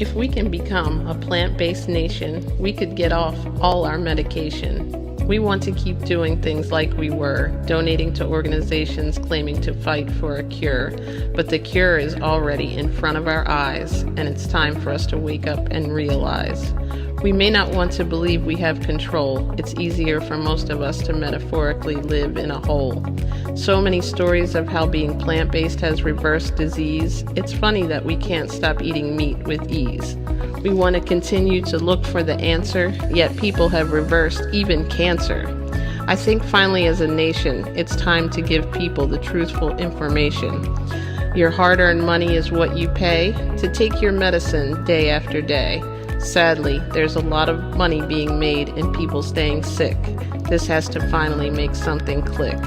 If we can become a plant based nation, we could get off all our medication. We want to keep doing things like we were, donating to organizations claiming to fight for a cure. But the cure is already in front of our eyes, and it's time for us to wake up and realize. We may not want to believe we have control. It's easier for most of us to metaphorically live in a hole. So many stories of how being plant-based has reversed disease. It's funny that we can't stop eating meat with ease. We want to continue to look for the answer, yet people have reversed even cancer. I think finally as a nation, it's time to give people the truthful information. Your hard-earned money is what you pay to take your medicine day after day. Sadly, there's a lot of money being made in people staying sick. This has to finally make something click.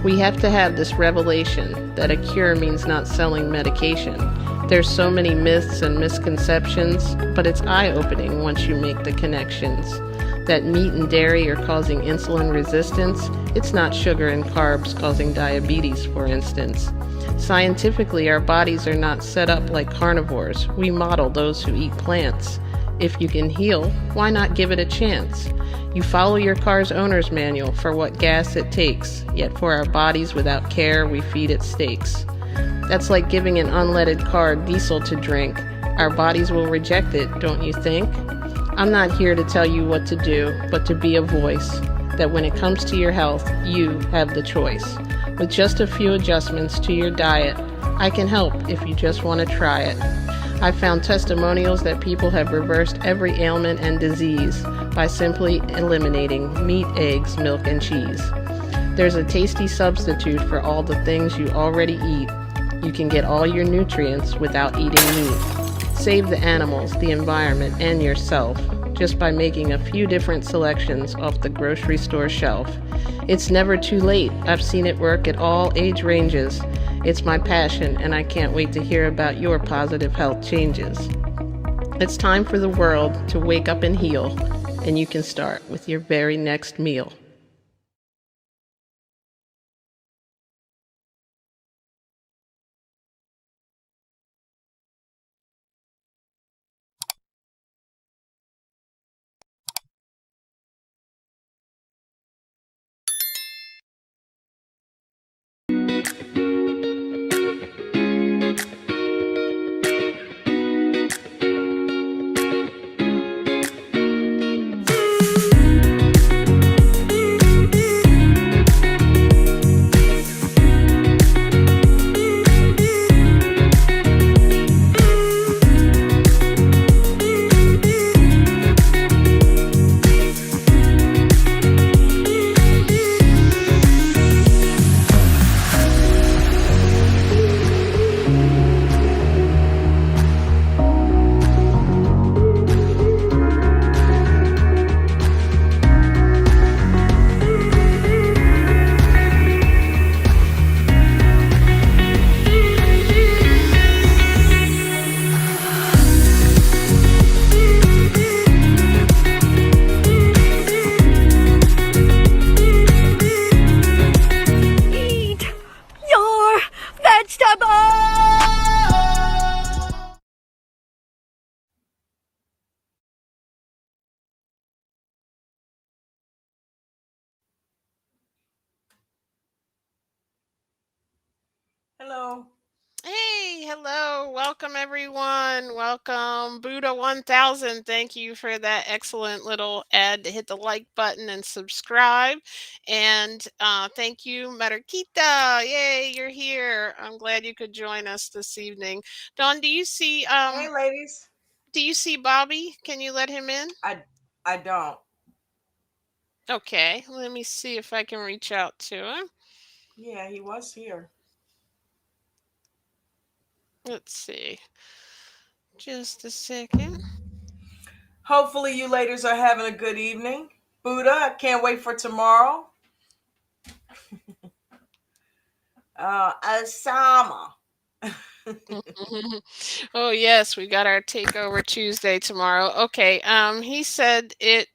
We have to have this revelation that a cure means not selling medication. There's so many myths and misconceptions, but it's eye-opening once you make the connections. That meat and dairy are causing insulin resistance. It's not sugar and carbs causing diabetes, for instance. Scientifically, our bodies are not set up like carnivores. We model those who eat plants. If you can heal, why not give it a chance? You follow your car's owner's manual for what gas it takes, yet for our bodies without care, we feed it steaks. That's like giving an unleaded car diesel to drink. Our bodies will reject it, don't you think? I'm not here to tell you what to do, but to be a voice, that when it comes to your health, you have the choice. With just a few adjustments to your diet, I can help if you just want to try it. I've found testimonials that people have reversed every ailment and disease by simply eliminating meat, eggs, milk, and cheese. There's a tasty substitute for all the things you already eat. You can get all your nutrients without eating meat. Save the animals, the environment, and yourself just by making a few different selections off the grocery store shelf. It's never too late. I've seen it work at all age ranges. It's my passion, and I can't wait to hear about your positive health changes. It's time for the world to wake up and heal, and you can start with your very next meal. Eat your vegetables! Hello. Hey, hello, welcome everyone. Welcome, Buddha 1000. Thank you for that excellent little ad to hit the like button and subscribe. And thank you, Mariquita. Yay, you're here. I'm glad you could join us this evening. Dawn, Hey, ladies. do you see Bobby? Can you let him in? I don't. Okay, let me see if I can reach out to him. Yeah, he was here. Let's see. Just a second. Hopefully, you ladies are having a good evening. Buddha, I can't wait for tomorrow. Asama. Oh yes, we got our takeover Tuesday tomorrow. Okay, he said it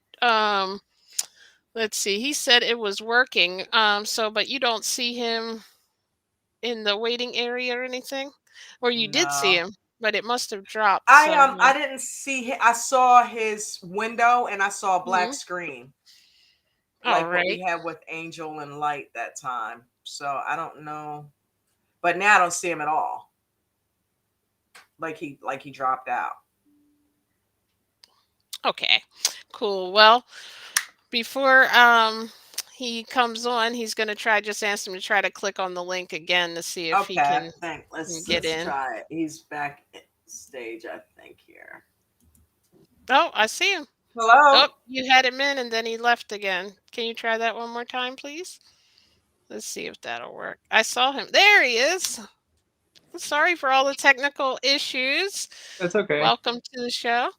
let's see. He said it was working. So but you don't see him in the waiting area or anything? Or you did see No. him? but it must have dropped. So, I didn't see I saw his window and I saw a black mhm. screen All like what right. we had with Angel and Light that time. So I don't know. But now I don't see him at all. Like he dropped out. Okay. Cool. Well, before he comes on, he's gonna try. Just ask him to try to click on the link again to see if he Okay, I can think get let's in. try it. He's back stage, I think here. Oh, I see him. Hello. Oh, you had him in and then he left again. Can you try that one more time, please? Let's see if that'll work. I saw him. There he is. Sorry for all the technical issues. That's okay. Welcome to the show.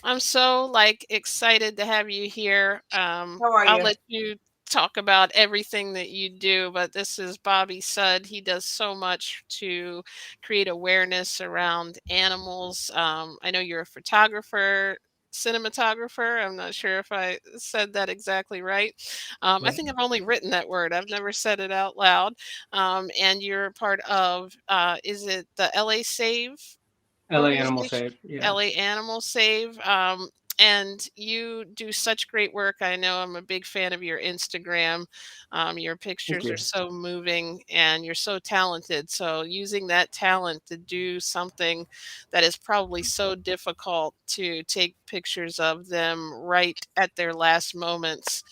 I'm so like excited to have you here. How are I'll you? let you talk about everything that you do, but this is Bobby Sud. He does so much to create awareness around animals. I know you're a photographer, cinematographer. I'm not sure if I said that exactly right. I Yeah. think I've only written that word. I've never said it out loud. And you're part of, is it the LA Save LA Animal organization? Save. Yeah. LA Animal Save. And you do such great work. I know I'm a big fan of your Instagram. Your Thank pictures are you. so moving and you're so talented. So, using that talent to do something that is probably so difficult to take pictures of them right at their last moments,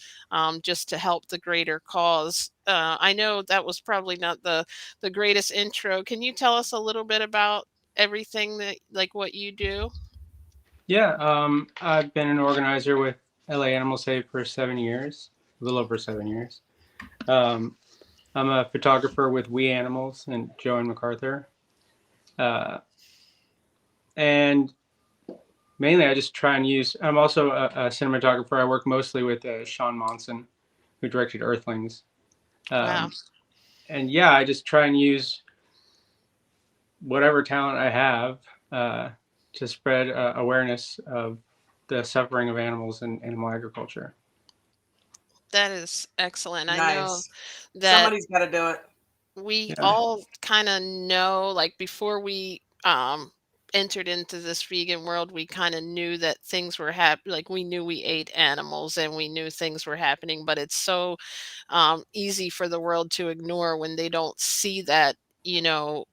just to help the greater cause. I know that was probably not the greatest intro. Can you tell us a little bit about everything that, like, what you do? Yeah. I've been an organizer with LA Animal Save for 7 years, a little over 7 years. Um, I'm a photographer with We Animals and Joanne MacArthur. And mainly I just try and use, I'm also a cinematographer. I work mostly with Sean Monson, who directed Earthlings. Wow. Um, and yeah, I just try and use whatever talent I have uh, to spread awareness of the suffering of animals in animal agriculture. That is excellent. I know Nice. that Somebody's got to do it. we Yeah. all kind of know, like, before we entered into this vegan world, we kind of knew that things were like, we knew we ate animals and we knew things were happening, but it's so easy for the world to ignore when they don't see that, you know,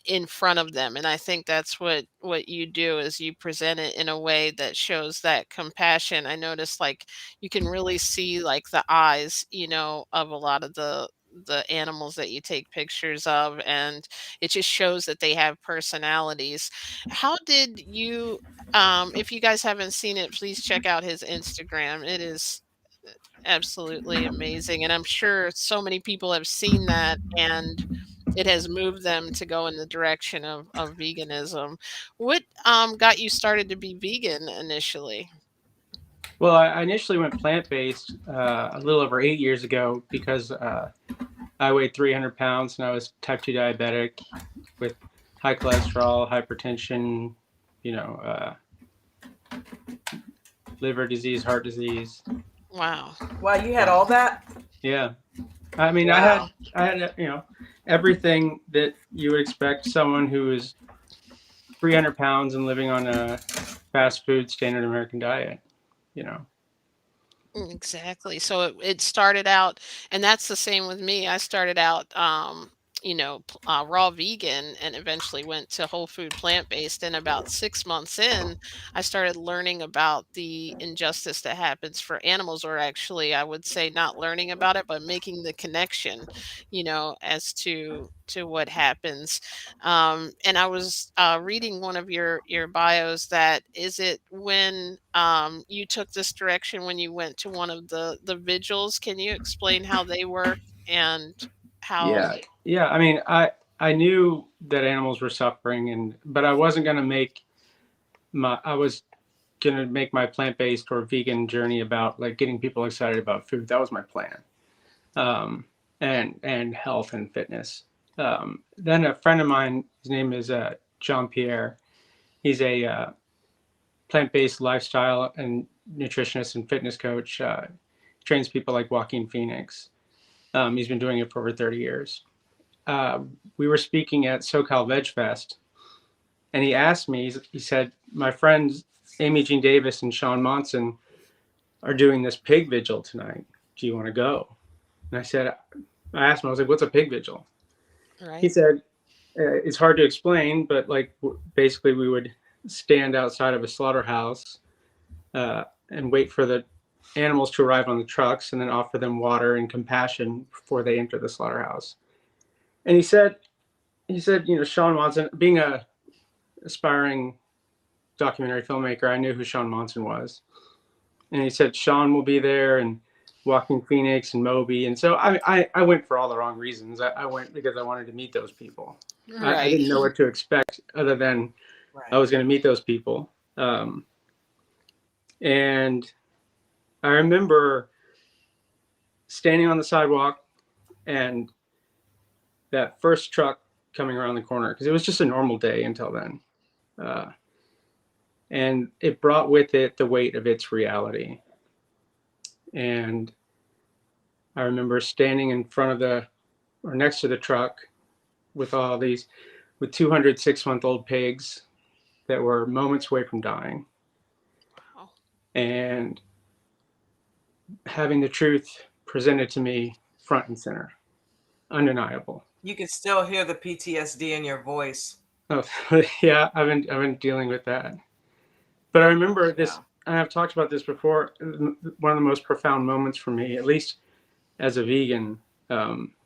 in front of them. And I think that's what you do, is you present it in a way that shows that compassion. I noticed, like, you can really see, like, the eyes, of a lot of the animals that you take pictures of, and it just shows that they have personalities. How did you, if you guys haven't seen it, please check out his Instagram. It is absolutely amazing, and I'm sure so many people have seen that, and it has moved them to go in the direction of veganism. What got you started to be vegan initially? Well, I initially went plant based a little over 8 years ago because I weighed 300 pounds and I was type 2 diabetic with high cholesterol, hypertension, you know, liver disease, heart disease. Wow. Wow, you had Um, all that? yeah. I mean, Wow. I had, everything that you would expect someone who is 300 pounds and living on a fast food standard American diet, you know. Exactly. So it started out, and that's the same with me. I started out, raw vegan, and eventually went to whole food plant based. And about 6 months in, I started learning about the injustice that happens for animals, or actually, I would say not learning about it, but making the connection, as to what happens. And I was reading one of your bios, that is it when you took this direction when you went to one of the vigils. Can you explain how they work and how? Yeah. Yeah. I mean, I knew that animals were suffering but I wasn't going to I was going to make my plant-based or vegan journey about like getting people excited about food. That was my plan. Um, and health and fitness. Then a friend of mine, his name is Jean Pierre. He's a plant-based lifestyle and nutritionist and fitness coach. Trains people like Joaquin Phoenix. He's been doing it for over 30 years. We were speaking at SoCal Veg Fest, And he asked me, he said, my friends Amy Jean Davis and Sean Monson are doing this pig vigil tonight. Do you want to go? And I asked him, I was like, what's a pig vigil? He Right. said, it's hard to explain, but like basically we would stand outside of a slaughterhouse and wait for the animals to arrive on the trucks and then offer them water and compassion before they enter the slaughterhouse. And Sean Monson, being a aspiring documentary filmmaker, I knew who Sean Monson was. And he said Sean will be there and Walking Phoenix and Moby. And so I went for all the wrong reasons. I went because I wanted to meet those people. I Right. didn't know what to expect other than I Right. was going to meet those people. And I remember standing on the sidewalk and that first truck coming around the corner because it was just a normal day until then. Uh, and it brought with it the weight of its reality. And I remember standing in front of or next to the truck with with 206-month-old pigs that were moments away from dying. Wow. And having the truth presented to me front and center, undeniable. You can still hear the PTSD in your voice. Oh, yeah, I've been dealing with that. But I remember this, Yeah. and I've talked about this before. One of the most profound moments for me, at least as a vegan,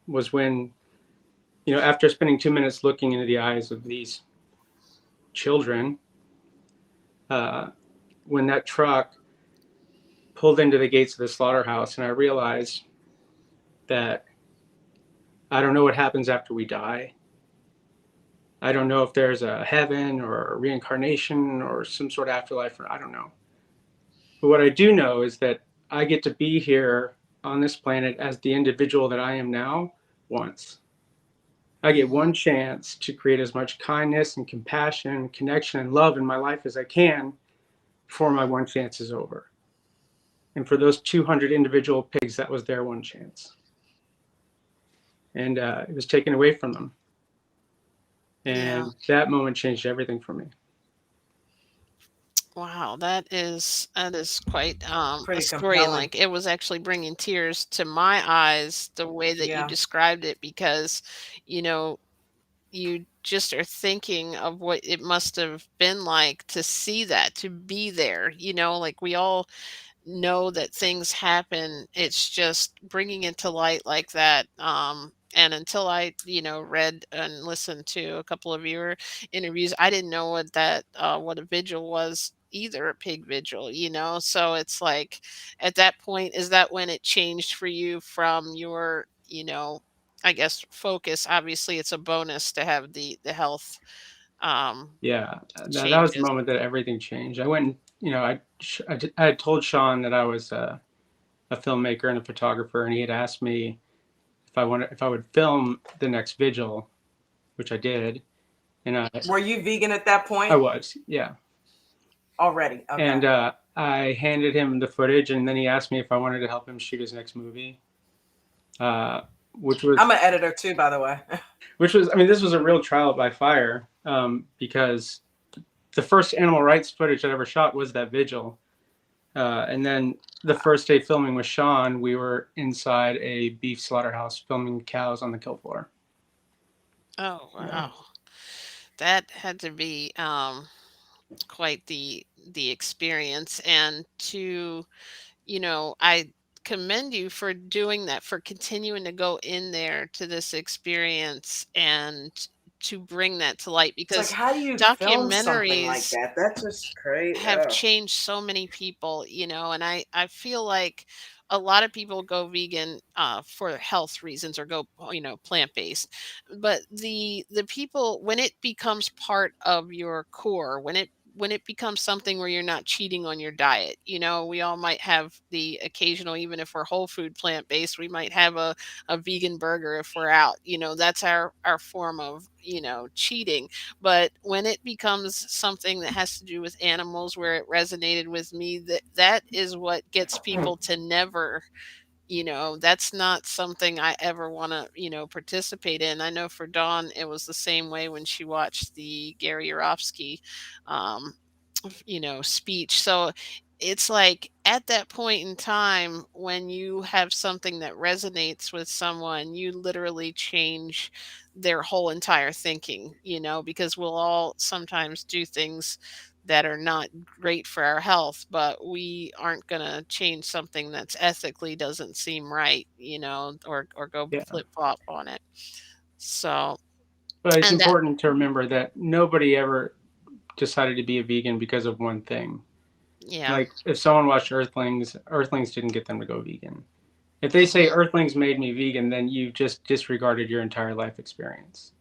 was when, after spending 2 minutes looking into the eyes of these children, uh, when that truck pulled into the gates of the slaughterhouse, and I realized that I don't know what happens after we die. I don't know if there's a heaven or a reincarnation or some sort of afterlife, or I don't know. But what I do know is that I get to be here on this planet as the individual that I am now once. I get Hmm. one chance to create as much kindness and compassion, connection, and love in my life as I can before my one chance is over. And for those 200 individual pigs, that was their one chance. And it was taken away from them. Yeah. And that moment changed everything for me. Wow, that is quite a Pretty story, and compelling. like it was actually bringing tears to my eyes the way that you Yeah. described it because you know you just are thinking of what it must have been like to see that, to be there. Like we all know that things happen. It's just bringing it to light like that. And until I, read and listened to a couple of your interviews, I didn't know what a vigil was either, a pig vigil, So it's like at that point, is that when it changed for you from your, I guess focus? Obviously, it's a bonus to have the health um Yeah, that was the changes. moment that everything changed. I went, I had told Sean that I was a filmmaker and a photographer, and he had asked me if I would film the next vigil, which I did, and Were you vegan at that I point was, yeah. already? Okay. And I handed him the footage, and then he asked me if I wanted to help him shoot his next movie, uh, which was I'm an editor too, by the way. I mean, this was a real trial by fire because the first animal rights footage I ever shot was that vigil. And then the first day filming with Sean, we were inside a beef slaughterhouse filming cows on the kill floor. Oh, Mm. wow. That had to be quite the experience, and I commend you for doing that, for continuing to go in there to this experience and to bring that to light, It's like, because how do you film something like documentaries that? That's just crazy. have changed so many people, and I feel like a lot of people go vegan for health reasons, or go, plant-based. But the people, when it becomes part of your core, when it becomes something where you're not cheating on your diet, we all might have the occasional, even if we're whole food plant-based, we might have a vegan burger if we're out. That's our form of, cheating. But when it becomes something that has to do with animals, where it resonated with me, that is what gets people to never, That's not something I ever want to, participate in. I know for Dawn, it was the same way when she watched the Gary Yourofsky, um, speech. So it's like at that point in time when you have something that resonates with someone, you literally change their whole entire thinking, because we'll all sometimes do things that are not great for our health, but we aren't going to change something that's ethically doesn't seem right, or go Yeah. flip flop on it. So, But it's and that, important to remember that nobody ever decided to be a vegan because of one thing. yeah, Like if someone watched Earthlings, Earthlings didn't get them to go vegan. If they say hmm, Earthlings made me vegan, then you've just disregarded your entire life experience.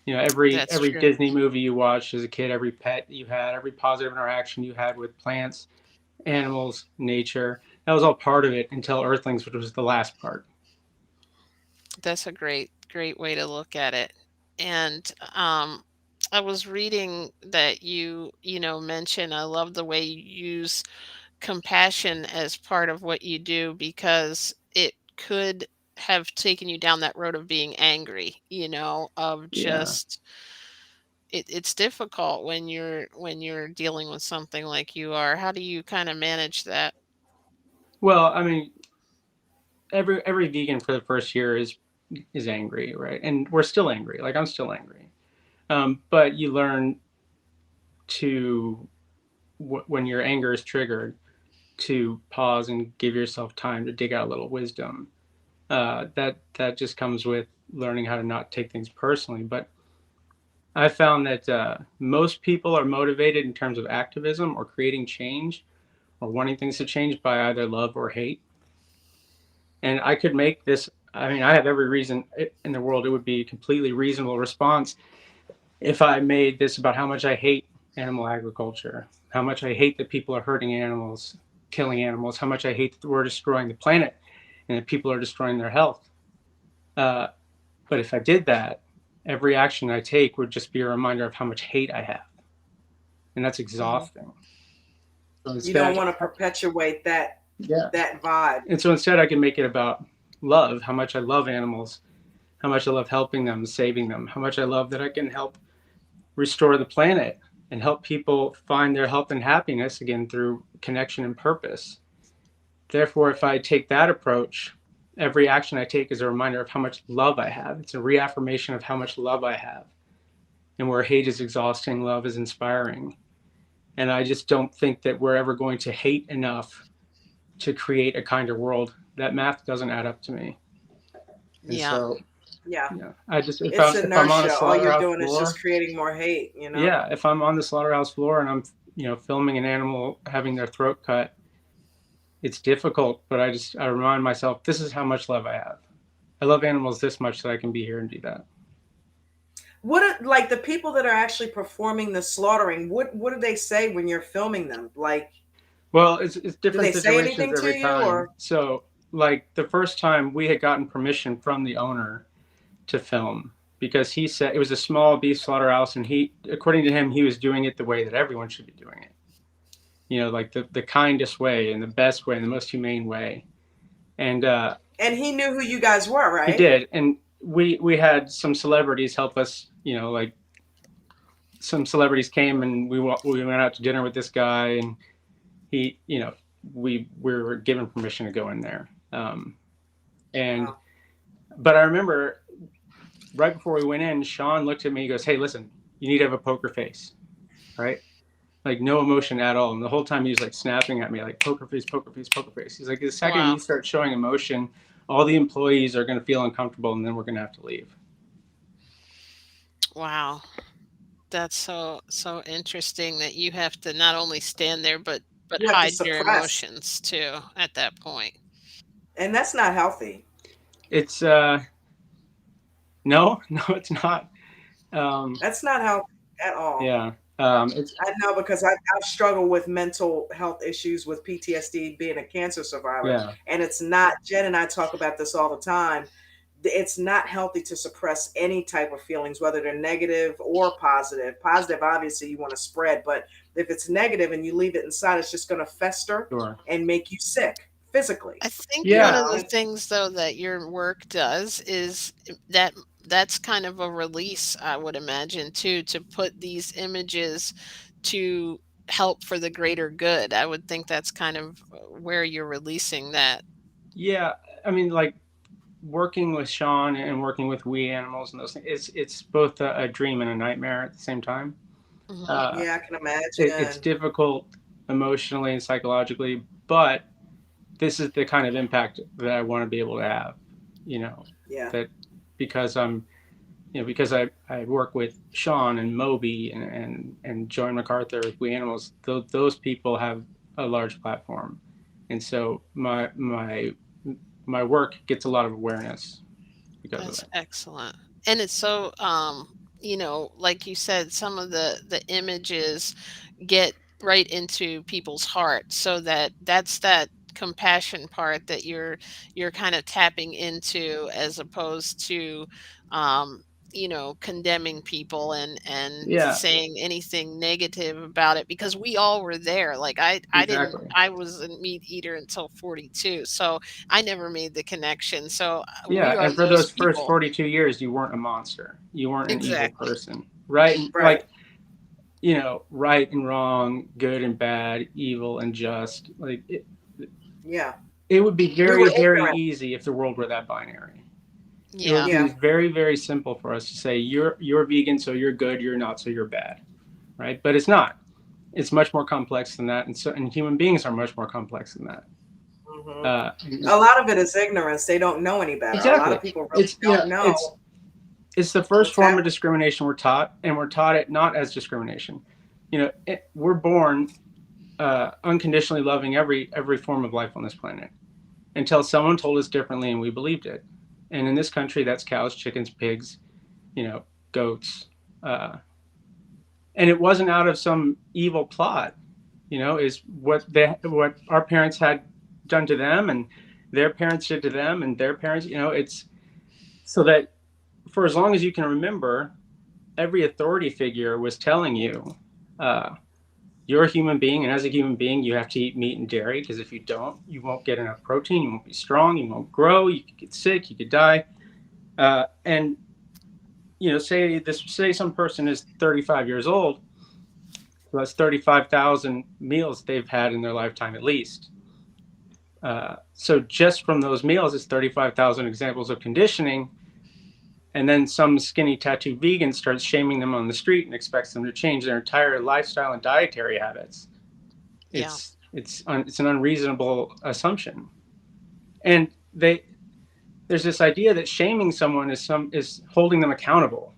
Every that's every true. Disney movie you watched as a kid, every pet you had, every positive interaction you had with plants, animals, nature, that was all part of it until Earthlings, which was the last part. That's a great way to look at it. And I was reading that mentioned, I love the way you use compassion as part of what you do because it could have taken you down that road of being angry, of Yeah. just it's difficult when you're dealing with something like you are. How do you kind of manage that? Well, I mean, every vegan for the first year is angry, right? And we're still angry. Like I'm still angry. But you learn to when your anger is triggered to pause and give yourself time to dig out a little wisdom. That just comes with learning how to not take things personally. But I found that most people are motivated in terms of activism or creating change or wanting things to change by either love or hate. And I could make this. I mean, I have every reason in the world. It would be a completely reasonable response if I made this about how much I hate animal agriculture, how much I hate that people are hurting animals, killing animals, how much I hate that we're destroying the planet and that people are destroying their health. Uh, but if I did that, every action I take would just be a reminder of how much hate I have. And that's Hmm. exhausting. So You don't instead, want to perpetuate that yeah. that vibe. And so instead, I can make it about love, how much I love animals, how much I love helping them, saving them, how much I love that I can help restore the planet and help people find their health and happiness again through connection and purpose. Therefore, if I take that approach, every action I take is a reminder of how much love I have. It's a reaffirmation of how much love I have. And where hate is exhausting, love is inspiring. And I just don't think that we're ever going to hate enough to create a kinder world. That math doesn't add up to me. And Yeah. so, Yeah. I just It's if I'm on a inertia. All you're slaughterhouse doing is just floor, creating more hate. yeah, if I'm on the slaughterhouse floor and I'm filming an animal having their throat cut, it's difficult, but I remind myself this is how much love I have. I love animals this much that I can be here and do that. Like the people that are actually performing the slaughtering, what do they say when you're filming them? Like, Well, it's do different they say situations anything to every you time. or So, like the first time we had gotten permission from the owner to film because he said it was a small beef slaughterhouse, and according to him, he was doing it the way that everyone should be doing it. Like the kindest way and the best way and the most humane way. And and he knew who you guys were, he right? did. And we had some celebrities help us. Like some celebrities came and we went out to dinner with this guy, and he, we were given permission to go in there. And Wow. but I remember right before we went in, Sean looked at me. He goes, "Hey, listen, you need to have a poker face, right? Like no emotion at all." And the whole time he was like snapping at me, like poker face, poker face, poker face. He's like, "The second you Wow. start showing emotion, all the employees are going to feel uncomfortable, and then we're going to have to leave." Wow. That's so interesting that you have to not only stand there but You have to hide your suppress. emotions too at that point. And that's not healthy. It's no, no, it's not. Um, That's not healthy at all. yeah, it's I know because I've struggled with mental health issues with PTSD being a cancer survivor. yeah, And it's not, Jen and I talk about this all the time. It's not healthy to suppress any type of feelings, whether they're negative or positive. Positive, obviously, you want to spread, but if it's negative and you leave it inside, it's just going to fester sure, and make you sick physically. I think You one Yeah, of know, the it's things though that your work does is that that's kind of a release, I would imagine too, to put these images to help for the greater good. I would think that's kind of where you're releasing that. yeah. I mean, like working with Sean and working with we animals and those things, it's both a dream and a nightmare at the same time. Hmm. Uh, yeah, I can it's imagine. difficult emotionally and psychologically, but this is the kind of impact that I want to be able to have. You know, Yeah. that because I'm because I work with Sean and Moby and Joan MacArthur with We Animals, those people have a large platform, and so my work gets a lot of awareness because of That's it. excellent. And it's so like you said, some of the images get right into people's heart so that's that compassion part that you're kind of tapping into as opposed to um condemning people and Yeah, saying anything negative about it because we all were there. Like exactly. I was a meat eater until 42, so I never made the connection. So we Yeah, are and for those those first people. 42 years, you weren't a monster. You weren't an evil Exactly. person, right? And Right. like right and wrong, good and bad, evil and just. Like Yeah. it would be We were very, very ignorant. easy if the world were that binary. It would Yeah. Yeah. be very, very simple for us to say you're vegan, so you're good. You're not, so you're bad, right? But it's not. It's much more complex than that, and human beings are much more complex than that. Hmm. Uh, A lot of it is ignorance. They don't know any better. A lot of exactly. people really It's don't know it's the first what's form of happening. discrimination we're taught, and we're taught it not as discrimination. We're born unconditionally loving every form of life on this planet until someone told us differently, and we believed it. And in this country, that's cows, chickens, pigs, goats. Uh, and it wasn't out of some evil plot. Is what our parents had done to them, and their parents did to them, and their parents. It's so that for as long as you can remember, every authority figure was telling you, uh, you're a human being, and as a human being, you have to eat meat and dairy because if you don't, you won't get enough protein, you won't be strong, you won't grow, you could get sick, you could die. And say some person is 35 years old, so that's 35,000 meals they've had in their lifetime at least. So just from those meals, it's 35,000 examples of conditioning. And then some skinny tattooed vegan starts shaming them on the street and expects them to change their entire lifestyle and dietary habits. Yeah. It's an unreasonable assumption. And there's this idea that shaming someone is holding them accountable,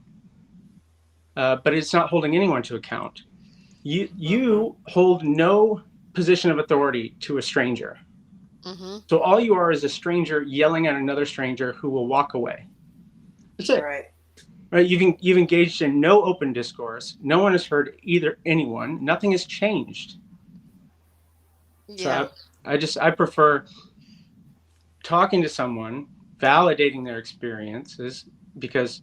but it's not holding anyone to account. Hmm. You hold no position of authority to a stranger. Mhm. So all you are is a stranger yelling at another stranger who will walk away. That's it. Right. Right? You've engaged in no open discourse. No one has heard either anyone. Nothing has changed. Yeah. So I prefer talking to someone, validating their experiences because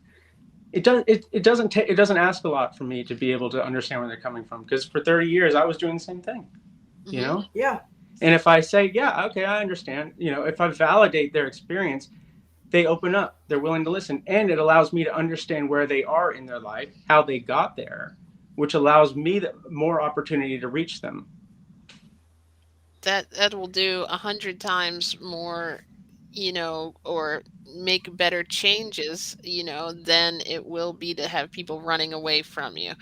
it doesn't ask a lot from me to be able to understand where they're coming from because for 30 years I was doing the same thing, you Mhm. know? Yeah. And if I say, yeah, okay, I understand, if I validate their experience, they open up, they're willing to listen, and it allows me to understand where they are in their life, how they got there, which allows me more opportunity to reach them. That will do 100 times more, or make better changes, than it will be to have people running away from you,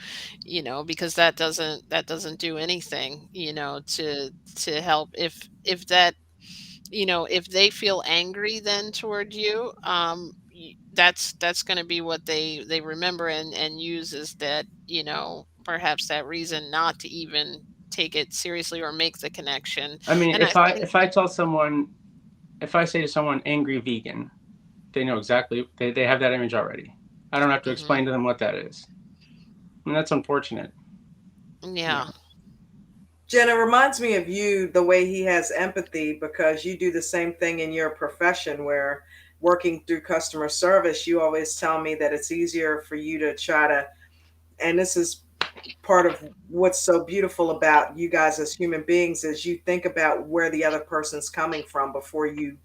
because that doesn't do anything, to help. If that if they feel angry then toward you, that's going to be what they remember and use as that, perhaps that reason not to even take it seriously or make the connection. I mean, And I think, if I say to someone angry vegan, they know exactly, they have that image already. I don't have to mhm, explain to them what that is. And that's unfortunate. You yeah. know. Jen, it reminds me of you the way he has empathy because you do the same thing in your profession where working through customer service, you always tell me that it's easier for you to try to, and this is part of what's so beautiful about you guys as human beings is you think about where the other person's coming from before you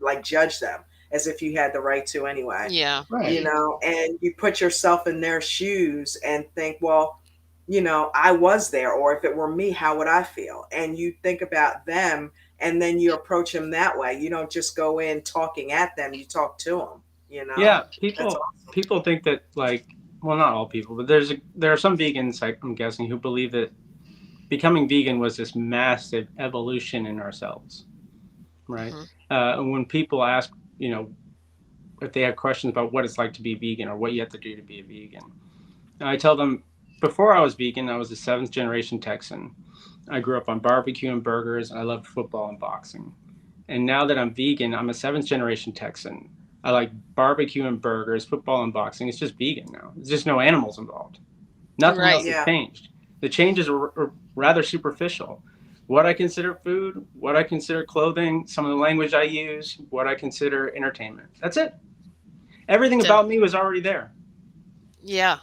like judge them as if you had the right to anyway, Yeah. you Right. know, and you put yourself in their shoes and think, well, you know, I was there, or if it were me, how would I feel? And you think about them, and then you approach them that way. You don't just go in talking at them, you talk to them, you know. Yeah, That's people people think that, like, well, not all people, but there are some vegans, I'm guessing, who believe that becoming vegan was this massive evolution in ourselves, right? Hmm. And when people ask, you know, if they have questions about what it's like to be vegan or what you have to do to be a vegan, and I tell them, before I was vegan, I was a seventh generation Texan. I grew up on barbecue and burgers, and I loved football and boxing. And now that I'm vegan, I'm a seventh generation Texan. I like barbecue and burgers, football and boxing. It's just vegan now. There's just no animals involved. Nothing else Right. has yeah, changed. The changes are rather superficial. What I consider food, what I consider clothing, some of the language I use, what I consider entertainment. That's it. Everything Def- about me was already there. yeah.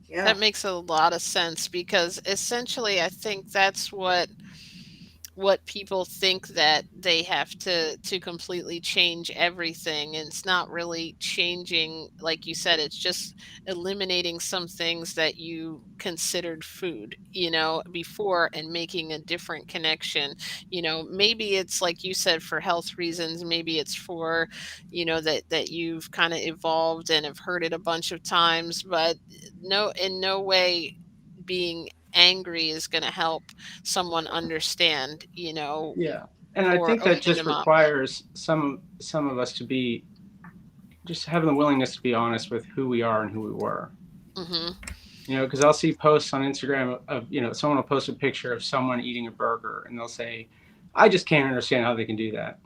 yeah. That makes a lot of sense because essentially I think that's what people think that they have to completely change everything, and it's not really changing, like you said, it's just eliminating some things that you considered food, before, and making a different connection. Maybe it's like you said, for health reasons, maybe it's for, that you've kind of evolved and have heard it a bunch of times, but no, in no way being angry is going to help someone understand, Yeah. And I or think that open just them up. requires some of us to be just having the willingness to be honest with who we are and who we were. Mhm. You know, because I'll see posts on Instagram of, you know, someone will post a picture of someone eating a burger and they'll say, I just can't understand how they can do that.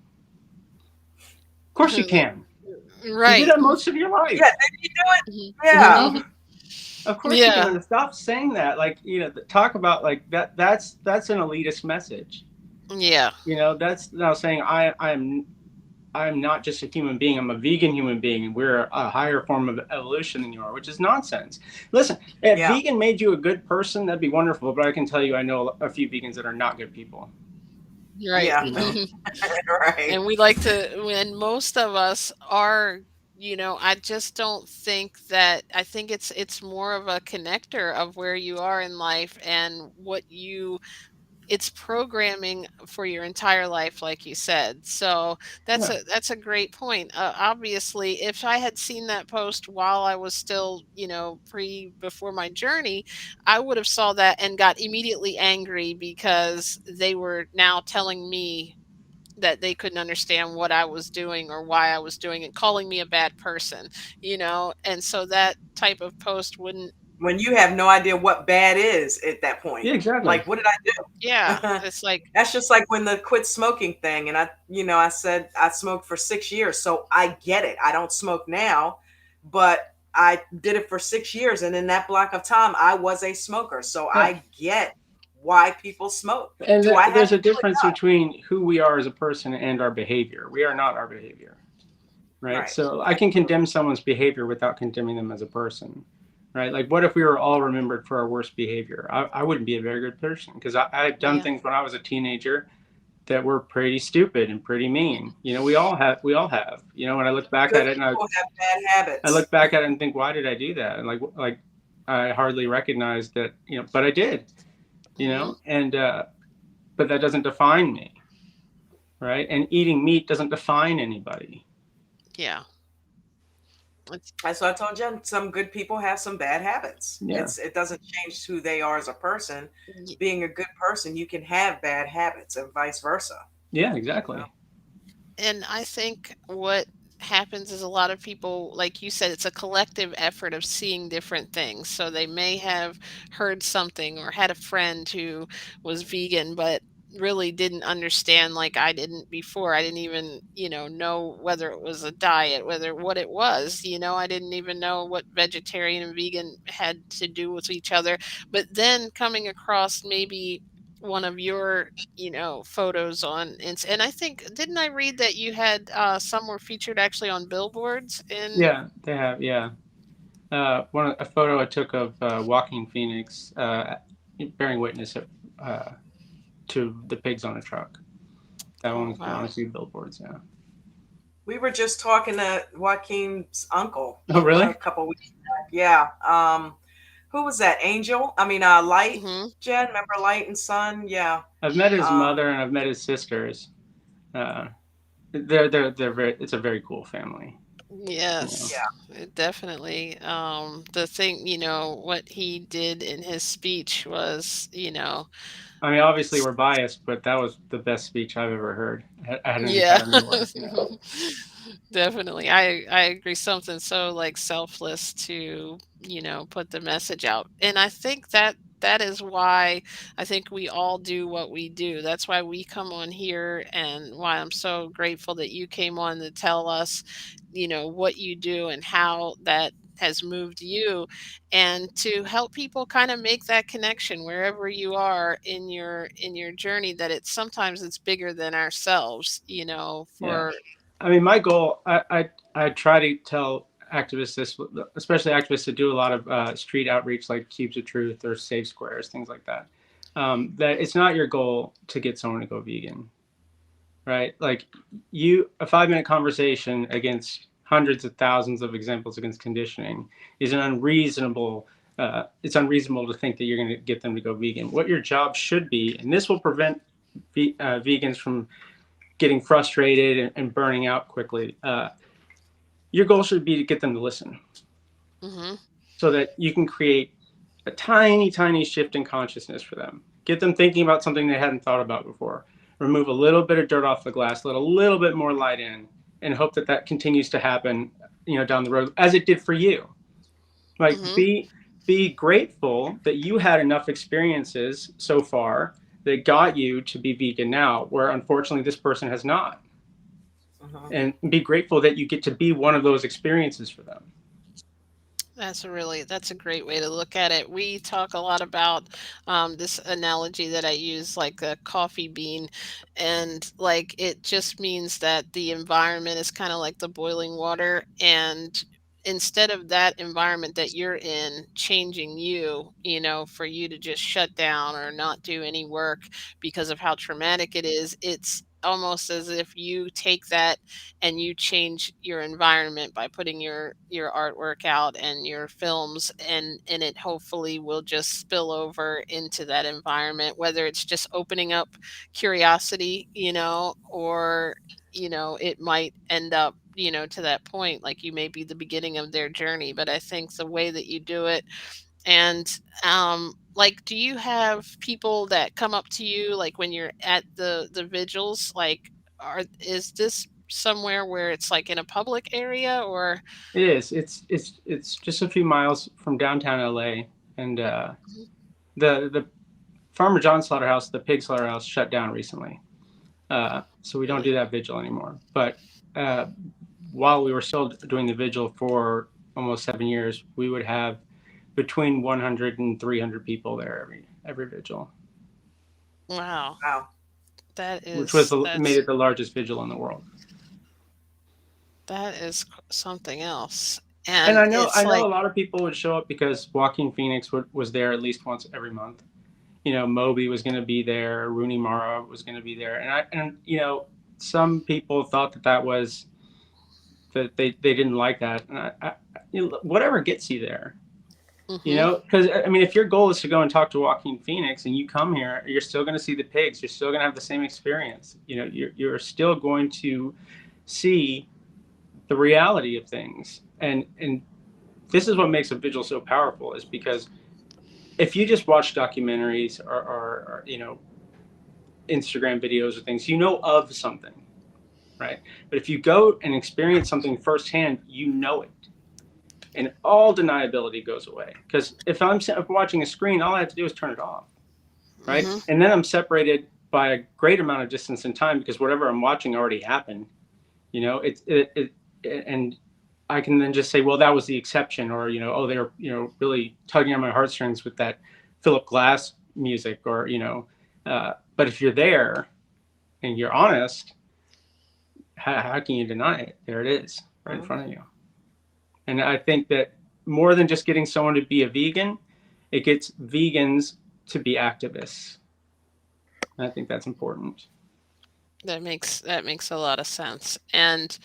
Of course you can. You did Right. that most of your Yeah, life. did you do it? Mhm. You Yeah. know, of course you can Yeah. understand. Stop saying that. Like, you know, talk about like that. That's an elitist message. Yeah. You know, that's now saying I'm not just a human being. I'm a vegan human being, and we're a higher form of evolution than you are, which is nonsense. Listen, if Yeah. vegan made you a good person, that'd be wonderful. But I can tell you, I know a few vegans that are not good people. Right. You know, Right. And we like to, and most of us are, I just don't think that, I think it's more of a connector of where you are in life and what you it's programming for your entire life, like you said. So that's yeah, a great point. Obviously, if I had seen that post while I was still, before my journey, I would have saw that and got immediately angry because they were now telling me that they couldn't understand what I was doing or why I was doing it, calling me a bad person, and so that type of post wouldn't. When you have no idea what bad is at that point. yeah, exactly. Like, what did I Yeah, do? it's like. That's just like when the quit smoking thing. And I said I smoked for 6 years. So I get it. I don't smoke now, but I did it for 6 years. And in that block of time, I was a smoker. So Yeah, I get why people smoke. and Do I have there's to a do it? difference between who we are as a person and our behavior. We are not our behavior, No. right? Right. So I can Absolutely. condemn someone's behavior without condemning them as a person, right? Like, what if we were all remembered for our worst behavior? I wouldn't be a very good person because I've done Yeah. things when I was a teenager that were pretty stupid and pretty mean. You know, we all have. You know, when I look back Good at it and people have bad I look habits. back at it and think, why did I do that? And like I hardly recognize that, you know, but I did, you Hmm. know, and but that doesn't define me, right? And eating meat doesn't define anybody. Yeah. It's. That's what I told you. Some good people have some bad habits. Yeah, It doesn't change who they are as a person. Being a good person, you can have bad habits and vice versa. yeah, You know? exactly. And I think what happens is a lot of people, like you said, it's a collective effort of seeing different things. So they may have heard something or had a friend who was vegan, but really didn't understand, like I didn't before. I didn't even, know whether it was a diet, whether what it was, I didn't even know what vegetarian and vegan had to do with each other. But then coming across maybe one of your, photos on, and I think, didn't I read that you had some were featured actually on billboards in. Yeah, they have. Yeah, A photo I took of Walking Phoenix, bearing witness to the pigs on a truck. That one Oh, was one wow. of the billboards. Yeah. We were just talking to Joaquin's uncle Oh, really? a couple weeks back. Yeah. Who was that? Angel? I mean, Light. Hmm. Jen, remember Light and Son? Yeah. I've met his Um, mother and I've met his sisters. Uh, they're very. It's a very cool family. You know. Yes, definitely. The thing, what he did in his speech was, I mean, obviously s- we're biased, but that was the best speech I've ever heard at an yeah, academy award. You know. definitely. I agree. Something so like selfless to, put the message out. And I think that is why I think we all do what we do. That's why we come on here and why I'm so grateful that you came on to tell us, what you do and how that has moved you and to help people kind of make that connection wherever you are in your journey that it's sometimes it's bigger than ourselves, Yeah. for I mean, my goal, I try to tell activists this, especially activists that do a lot of street outreach like Cubes of Truth or Safe Squares, things like that, that it's not your goal to get someone to go vegan, right? Like a 5 minute conversation against hundreds of thousands of examples against conditioning is an unreasonable. It's unreasonable to think that you're going to get them to go vegan. What your job should be, and this will prevent vegans from getting frustrated and burning out quickly. Your goal should be to get them to listen hmm so that you can create a tiny, tiny shift in consciousness for them. Get them thinking about something they hadn't thought about before. Remove a little bit of dirt off the glass, let a little bit more light in, and hope that that continues to happen, down the road as it did for you. Like hmm be grateful that you had enough experiences so far that got you to be vegan now, where unfortunately this person has not. mhm. And be grateful that you get to be one of those experiences for them. That's a great way to look at it. We talk a lot about this analogy that I use, like a coffee bean, and like it just means that the environment is kind of like the boiling water, and instead of that environment that you're in changing you, for you to just shut down or not do any work because of how traumatic it is, it's almost as if you take that and you change your environment by putting your artwork out and your films, and it hopefully will just spill over into that environment, whether it's just opening up curiosity, or it might end up, to that point like you may be the beginning of their journey. But I think the way that you do it, and like, do you have people that come up to you like when you're at the vigils? Like, is this somewhere where it's like in a public area or? It is. It's just a few miles from downtown LA, and Mhm. the Farmer John slaughterhouse, the pig slaughterhouse, shut down recently. So we don't do Really? that vigil anymore. But uh, while we were still doing the vigil for almost 7 years, we would have between 100 and 300 people there every vigil, Wow. Wow. That which was is made that's it the largest vigil in the world. that is something else. And And I it's know a like, lot of people would show up because Walking Phoenix was there at least once every month. Moby was going to be there, Rooney Mara was going to be there, and some people thought that was that they didn't like that, and whatever gets you there, mhm, because I mean, if your goal is to go and talk to Walking Phoenix and you come here, you're still going to see the pigs, you're still going to have the same experience. You're still going to see the reality of things, and this is what makes a vigil so powerful, is because if you just watch documentaries or Instagram videos or things, of something, right? But if you go and experience something firsthand, it, and all deniability goes away. Because if I'm watching a screen, all I have to do is turn it off, right? mhm, And then I'm separated by a great amount of distance in time because whatever I'm watching already happened. And I can then just say, well, that was the exception, or oh, they're really tugging on my heartstrings with that Philip Glass music, or but if you're there and you're honest, how can you deny it? There it is, right in Mhm. front of you. And I think that more than just getting someone to be a vegan, it gets vegans to be activists. And I think that's important. That makes a lot of sense. And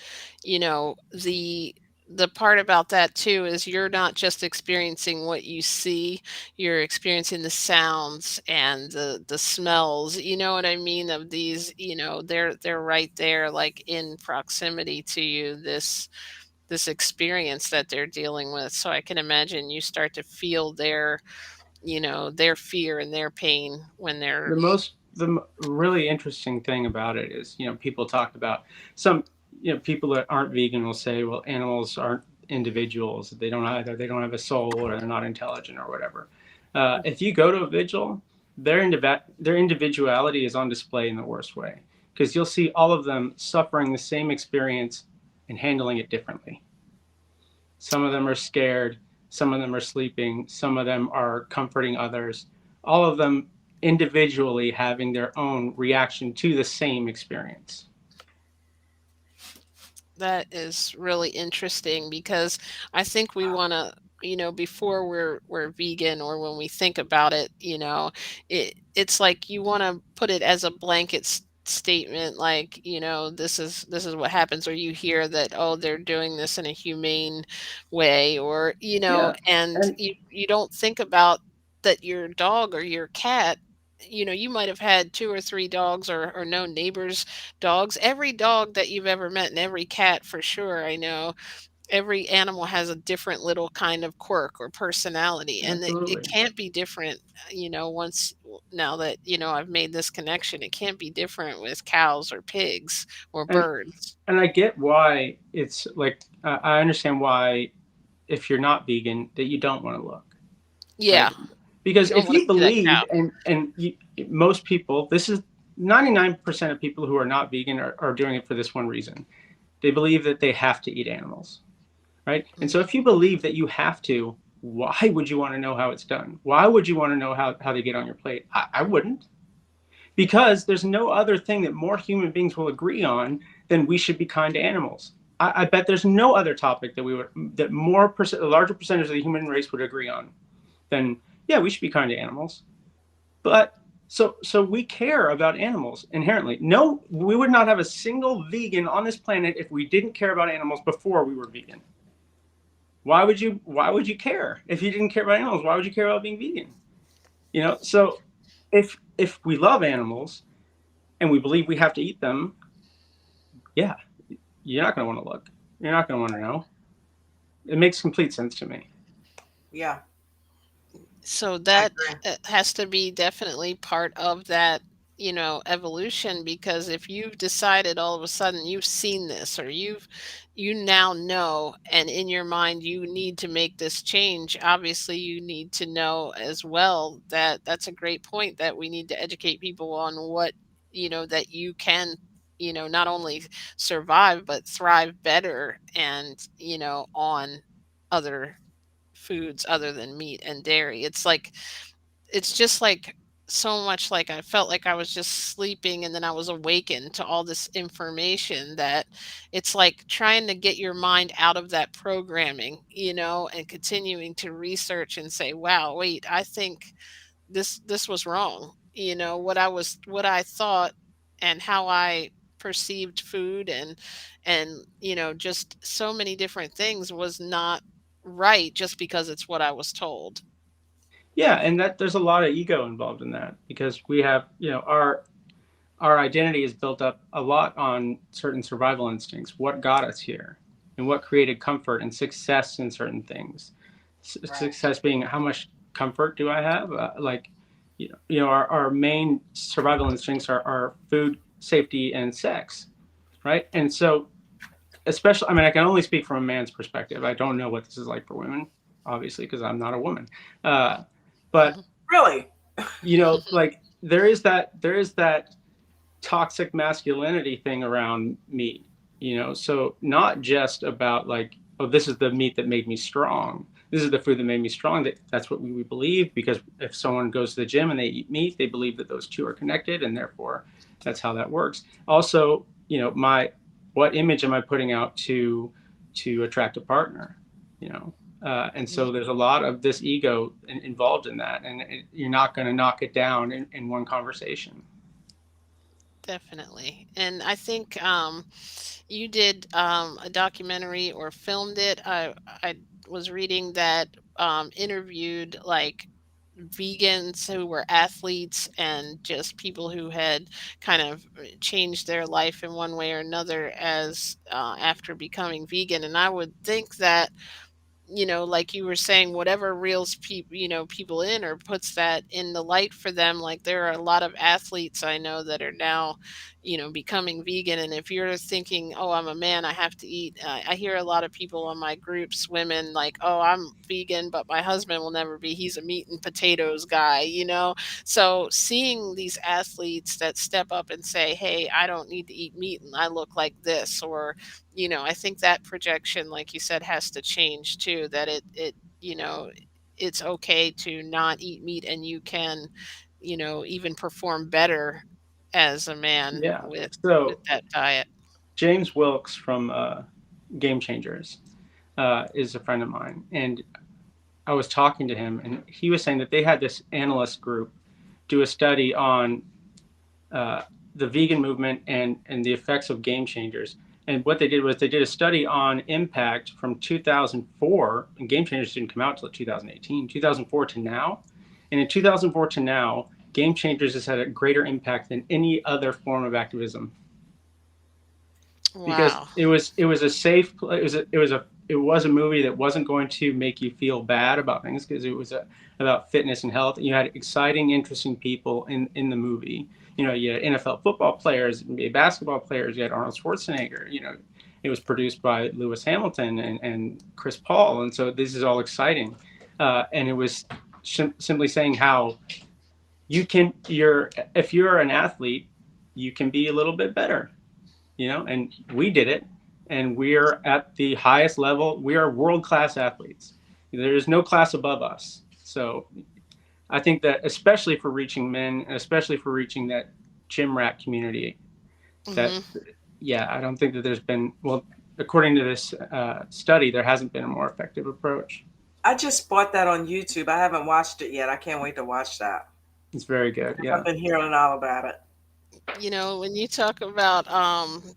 the part about that too is you're not just experiencing what you see, you're experiencing the sounds and the smells, you know what I mean, of these, they're right there like in proximity to you, this experience that they're dealing with. So I can imagine you start to feel their fear and their pain when they're The really interesting thing about it is, people talk about some, people that aren't vegan will say, well, animals aren't individuals. They don't have a soul, or they're not intelligent, or whatever. If you go to a vigil, their individuality is on display in the worst way, because you'll see all of them suffering the same experience and handling it differently. Some of them are scared, some of them are sleeping, some of them are comforting others, all of them individually having their own reaction to the same experience. That is really interesting because I think we want to, before we're vegan or when we think about it, it's like you want to put it as a blanket statement, like, this is what happens, or you hear that, oh, they're doing this in a humane way, or Yeah. and And you don't think about that your dog or your cat, you might have had two or three dogs, or known neighbors dogs. Every dog that you've ever met, and every cat for sure, I know, every animal has a different little kind of quirk or personality, and it absolutely. can't be different, once now that, I've made this connection, it can't be different with cows or pigs or And birds. and I get why it's like, I understand why, if you're not vegan, that you don't want to look, right? Yeah, you Because don't if want to you see that believe, cow. most people, this is 99% of people who are not vegan are doing it for this one reason. They believe that they have to eat animals, right? And so Mhm. if you believe that you have to, why would you want to know how it's done? Why would you want to know how they get on your plate? I wouldn't, because there's no other thing that more human beings will agree on than we should be kind to animals. I bet there's no other topic that a larger percentage of the human race would agree on than, yeah, we should be kind to animals. But so we care about animals inherently. No, we would not have a single vegan on this planet if we didn't care about animals before we were vegan. Why would you care if you didn't care about animals? Why would you care about being vegan? So if we love animals and we believe we have to eat them, yeah, you're not going to want to look. You're not going to want to know. It makes complete sense to me. Yeah, So I that agree. has to be definitely part of that, evolution, because if you've decided all of a sudden you've seen this, or you now know, and in your mind you need to make this change, obviously you need to know as well that that's a great point, that we need to educate people on what, that you can, not only survive but thrive better, and, on other foods other than meat and dairy. It's just like so much like I felt like I was just sleeping and then I was awakened to all this information, that it's like trying to get your mind out of that programming, and continuing to research and say, wow, wait, I think this was wrong. What I thought and how I perceived food, and just so many different things was not right just because it's what I was told. Yeah, and that there's a lot of ego involved in that, because we have, our identity is built up a lot on certain survival instincts. What got us here, and what created comfort and success in certain things. Right. Success being, how much comfort do I have? Like, our main survival instincts are food, safety, and sex, right? And so, especially, I mean, I can only speak from a man's perspective. I don't know what this is like for women, obviously, because I'm not a woman. Uh, but Really? like, there is that toxic masculinity thing around meat, so not just about like, oh, this is the meat that made me strong, this is the food that made me strong. That's what we believe, because if someone goes to the gym and they eat meat, they believe that those two are connected, and therefore that's how that works. Also, my what image am I putting out to attract a partner? And so there's a lot of this ego involved in that, and you're not going to knock it down in one conversation. Definitely. And I think you did a documentary or filmed it. I was reading that interviewed like vegans who were athletes and just people who had kind of changed their life in one way or another as after becoming vegan. And I would think that, like you were saying, whatever reels people, people in or puts that in the light for them. Like there are a lot of athletes I know that are now, becoming vegan. And if you're thinking, oh, I'm a man, I have to eat. I hear a lot of people on my groups, women like, oh, I'm vegan, but my husband will never be. He's a meat and potatoes guy. So seeing these athletes that step up and say, hey, I don't need to eat meat and I look like this, or I think that projection, like you said, has to change too, that it's okay to not eat meat and you can, even perform better as a man Yeah. with So that diet. James Wilkes from Game Changers is a friend of mine, and I was talking to him, and he was saying that they had this analyst group do a study on the vegan movement and the effects of Game Changers. And what they did was they did a study on impact from 2004, and Game Changers didn't come out until 2018, 2004 to now. And in 2004 to now, Game Changers has had a greater impact than any other form of activism, because Wow. it was a safe it was a movie that wasn't going to make you feel bad about things, because it was about fitness and health. You had exciting, interesting people in the movie. You had NFL football players, NBA basketball players. You had Arnold Schwarzenegger. It was produced by Lewis Hamilton and Chris Paul, and so this is all exciting. And it was simply saying how if you're an athlete, you can be a little bit better. And we did it, and we're at the highest level. We are world-class athletes. There is no class above us. So I think that, especially for reaching men, and especially for reaching that gym rat community, that, Hmm. yeah, I don't think that there's been, well, according to this study, there hasn't been a more effective approach. I just bought that on YouTube. I haven't watched it yet. I can't wait to watch that. It's very good. I've Yeah. been hearing all about it. When you talk about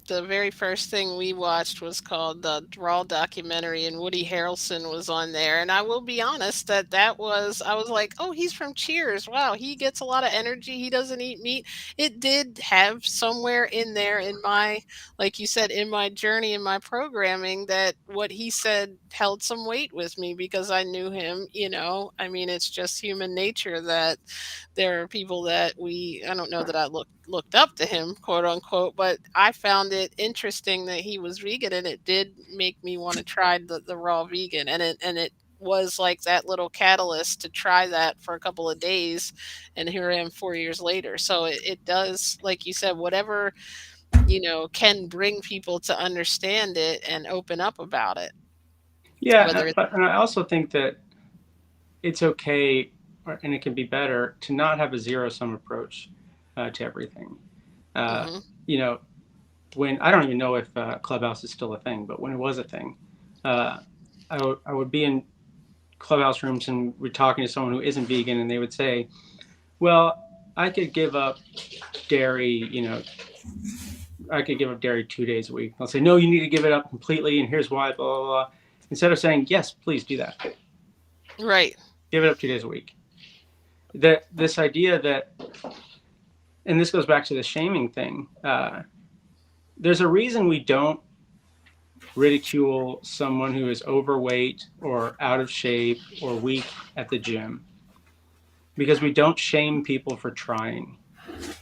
the very first thing we watched was called the Raw documentary, and Woody Harrelson was on there. And I will be honest that was I was like, oh, he's from Cheers. Wow, he gets a lot of energy. He doesn't eat meat. It did have somewhere in there in my, like you said, in my journey in my programming, that what he said held some weight with me because I knew him. I mean, it's just human nature that there are people that I don't know that I looked up to him, quote unquote, but I found it interesting that he was vegan, and it did make me want to try the raw vegan, and it was like that little catalyst to try that for a couple of days, and here I am 4 years later. So it does, like you said, whatever can bring people to understand it and open up about it, Yeah, whether it's but and I also think that it's okay, and it can be better to not have a zero-sum approach to everything. Uh, hmm you know, when I don't even know if Clubhouse is still a thing, but when it was a thing, uh, I would be in Clubhouse rooms and we're talking to someone who isn't vegan, and they would say, "Well, I could give up dairy. I could give up dairy 2 days a week." I'll say, "No, you need to give it up completely, and here's why." Blah blah blah. Instead of saying, "Yes, please do that. right. Give it up 2 days a week." This idea that, and this goes back to the shaming thing. There's a reason we don't ridicule someone who is overweight or out of shape or weak at the gym, because we don't shame people for trying.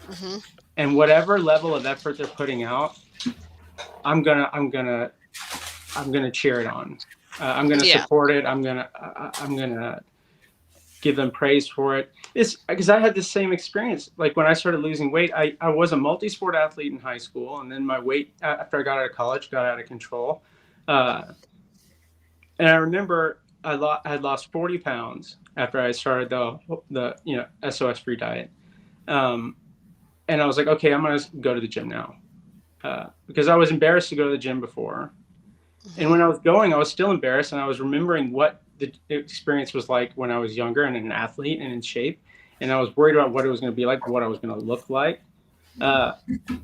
hmm And whatever level of effort they're putting out, I'm gonna cheer it on. I'm gonna yeah. support it. I'm gonna give them praise for it. It's because I had the same experience. Like when I started losing weight, I was a multi-sport athlete in high school, and then my weight after I got out of college got out of control. Uh, and I remember I had lost 40 pounds after I started the SOS free diet. Um, and I was like, okay, I'm gonna go to the gym now, because I was embarrassed to go to the gym before. And hmm when I was going, I was still embarrassed, and I was remembering what the experience was like when I was younger and an athlete and in shape, and I was worried about what it was going to be like, what I was going to look like, uh,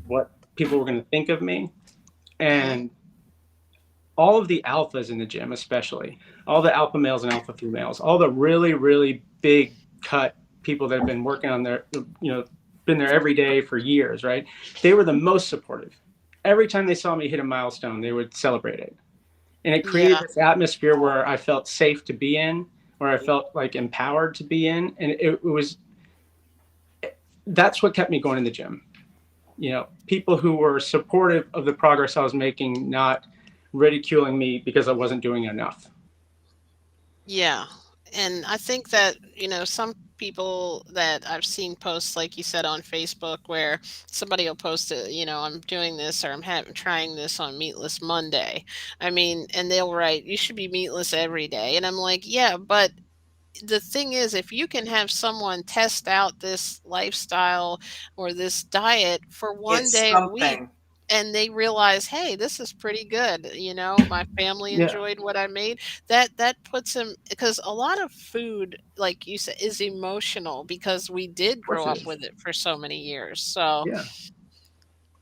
what people were going to think of me, Hmm. and all of the alphas in the gym, especially all the alpha males and alpha females, all the really, really big cut people that have been working on their, been there every day for years, right? They were the most supportive. Every time they saw me hit a milestone, they would celebrate it. And it created Yeah. this atmosphere where I felt safe to be in, where I felt like empowered to be in. And it was, that's what kept me going in the gym. People who were supportive of the progress I was making, not ridiculing me because I wasn't doing enough. Yeah. And I think that, some people that I've seen posts, like you said, on Facebook, where somebody will post it, I'm doing this, or I'm trying this on Meatless Monday. I mean, and they'll write, you should be meatless every day. And I'm like, yeah, but the thing is, if you can have someone test out this lifestyle or this diet for one It's day a week, something. and they realize, hey, this is pretty good, my family Yeah, enjoyed what I made, that puts them, because a lot of food, like you said, is emotional, because we did of grow course it up is. with it for so many years. So Yeah.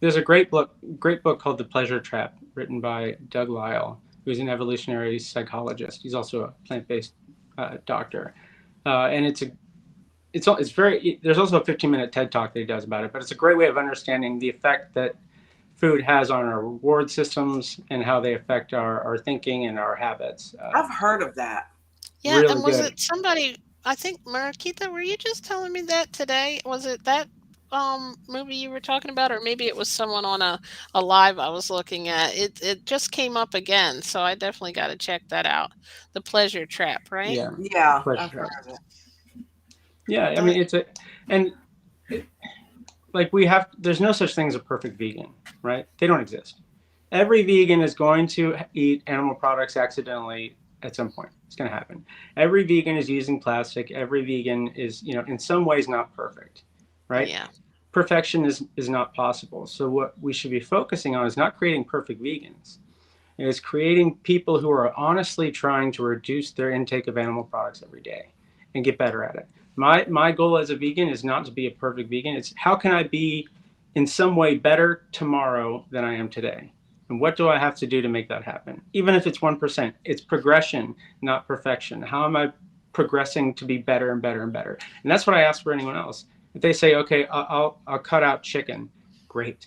There's a great book called The Pleasure Trap, written by Doug Lisle, who's an evolutionary psychologist. He's also a plant-based doctor, and it's very. There's also a 15-minute TED talk that he does about it, but it's a great way of understanding the effect that food has on our reward systems and how they affect our thinking and our habits. I've heard of that. yeah, Really and was good. it somebody, I think, Marakita, were you just telling me that today? Was it that movie you were talking about, or maybe it was someone on a live I was looking at? It just came up again, so I definitely got to check that out. The Pleasure Trap, right? Yeah, The Yeah, Pleasure I've heard Trap. of it. Yeah, I That mean and it, like there's no such thing as a perfect vegan, right? They don't exist. Every vegan is going to eat animal products accidentally at some point. It's going to happen. Every vegan is using plastic. Every vegan is, in some ways not perfect, right? yeah. Perfection is not possible. So what we should be focusing on is not creating perfect vegans. It is creating people who are honestly trying to reduce their intake of animal products every day and get better at it. My goal as a vegan is not to be a perfect vegan. It's how can I be in some way better tomorrow than I am today? And what do I have to do to make that happen? Even if it's 1%, it's progression, not perfection. How am I progressing to be better and better and better? And that's what I ask for anyone else. If they say, okay, I'll cut out chicken, great,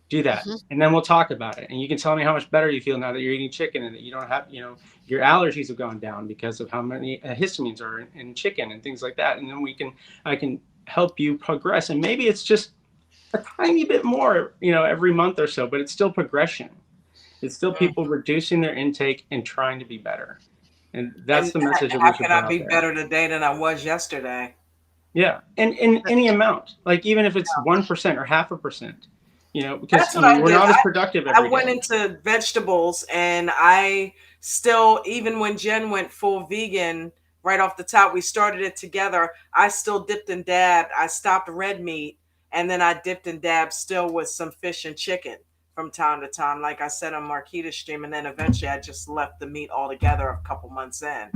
do that, Hmm. and then we'll talk about it. And you can tell me how much better you feel now that you're eating chicken and that you don't have, your allergies have gone down because of how many histamines are in chicken and things like that. And then I can help you progress. And maybe it's just a tiny bit more, every month or so, but it's still progression. It's still people reducing their intake and trying to be better. And that's And the message that we how should can put I out be there. better today than I was yesterday? Yeah. And in any amount, like even if it's 1% or half a percent, because That's what I we're did. not as productive I every went day. into vegetables and I still, even when Jen went full vegan right off the top, we started it together. I still dipped and dabbed. I stopped red meat and then I dipped and dabbed still with some fish and chicken from time to time, like I said on Marquita's stream. And then eventually I just left the meat altogether a couple months in.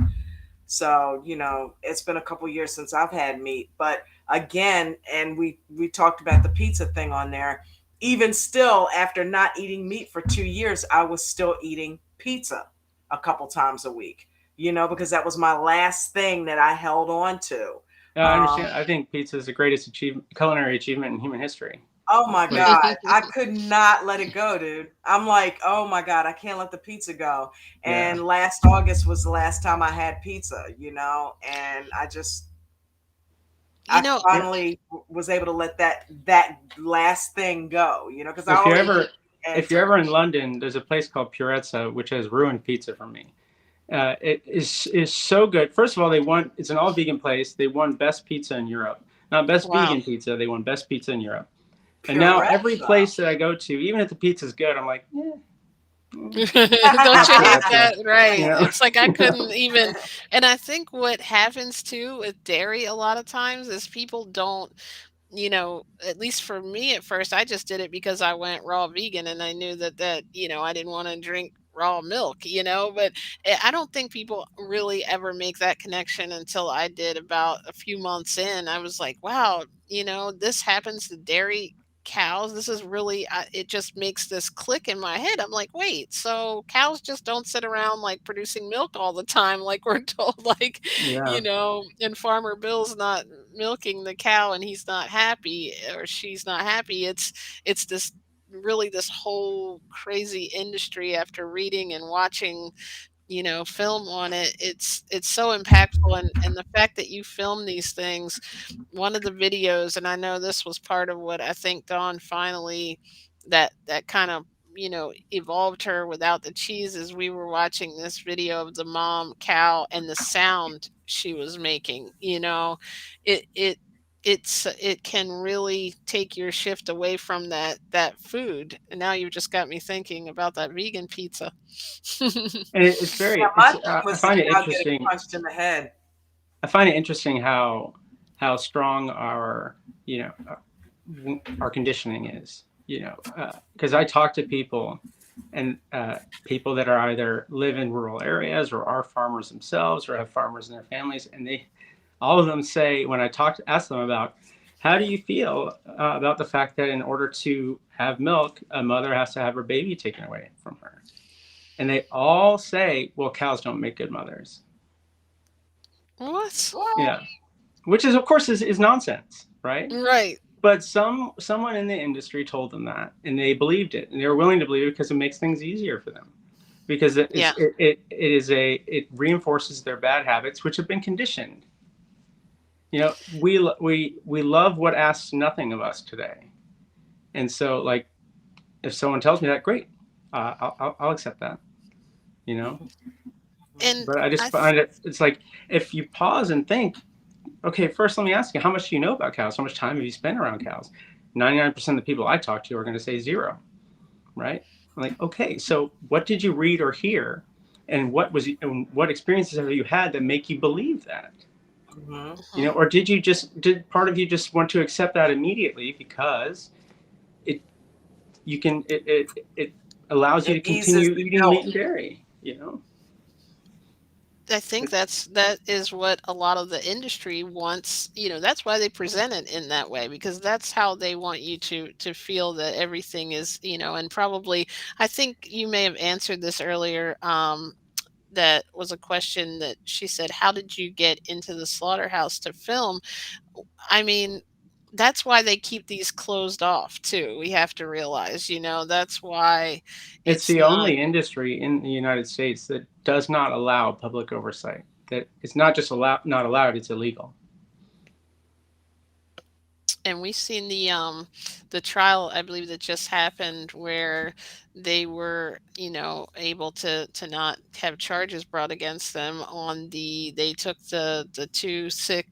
So, it's been a couple years since I've had meat, but again, and we talked about the pizza thing on there. Even still, after not eating meat for 2 years, I was still eating pizza a couple times a week, because that was my last thing that I held on to. Yeah, I Um, understand. I think pizza is the greatest culinary achievement in human history. oh my Like, God, I could not let it go, dude. I'm like, oh my God, I can't let the pizza go. yeah, And last August was the last time I had pizza, and You I know, yeah. finally was able to let that last thing go, because I If you're already ever had if so you're ever in much. London, there's a place called Purezza which has ruined pizza for me. It is so good. First of all, it's an all vegan place. They won best pizza in Europe, not best wow. vegan pizza. They won best pizza in Europe. And now every Purezza. place that I go to, even if the pizza's good, I'm like, Don't not you hate Purezza. that? Right. You know? It's like I couldn't even, and I think what happens too with dairy a lot of times is people don't, at least for me at first, I just did it because I went raw vegan and I knew that I didn't want to drink raw milk, but I don't think people really ever make that connection until I did about a few months in. I was like, wow, this happens to dairy cows. This is really, it just makes this click in my head. I'm like, wait, so cows just don't sit around like producing milk all the time, like we're told, like, Yeah. and Farmer Bill's not milking the cow and he's not happy or she's not happy. It's this really this whole crazy industry after reading and watching film on it. It's so impactful, and the fact that you film these things, one of the videos, and I know this was part of what I think Dawn finally that kind of evolved her without the cheese, is we were watching this video of the mom cow and the sound she was making. It can really take your shift away from that food, and now you've just got me thinking about that vegan pizza. And it's Yeah, very, my it's, thing I was the find it cow getting interesting. punched in the head. I find it interesting how strong our, our conditioning is, because I talk to people and people that are either live in rural areas or are farmers themselves or have farmers in their families. And all of them say, when I ask them about, how do you feel about the fact that in order to have milk, a mother has to have her baby taken away from her? And they all say, well, cows don't make good mothers. What? Yeah. Which is, of course, is nonsense, right? Right. But someone in the industry told them that, and they believed it, and they were willing to believe it because it makes things easier for them, because Yeah. it reinforces their bad habits, which have been conditioned. We love what asks nothing of us today, and so like if someone tells me that, great, I'll accept that. And But I just I find it's like, if you pause and think, okay, first let me ask you, how much do you know about cows? How much time have you spent around cows? 99% of the people I talk to are going to say 0, right? I'm like, okay, so what did you read or hear, and what experiences have you had that make you believe that? Mm-hmm. Or did part of you just want to accept that immediately because it allows you to It eases continue the eating guilt. meat and dairy, I think that is what a lot of the industry wants. That's why they present it in that way, because that's how they want you to feel that everything is, and probably I think you may have answered this earlier. That was a question that she said, how did you get into the slaughterhouse to film? I mean, that's why they keep these closed off too. We have to realize, that's why It's it's the not. only industry in the United States that does not allow public oversight. That it's not just not allowed, it's illegal. And we've seen the trial, I believe, that just happened, where they were able to not have charges brought against them on they took the two sick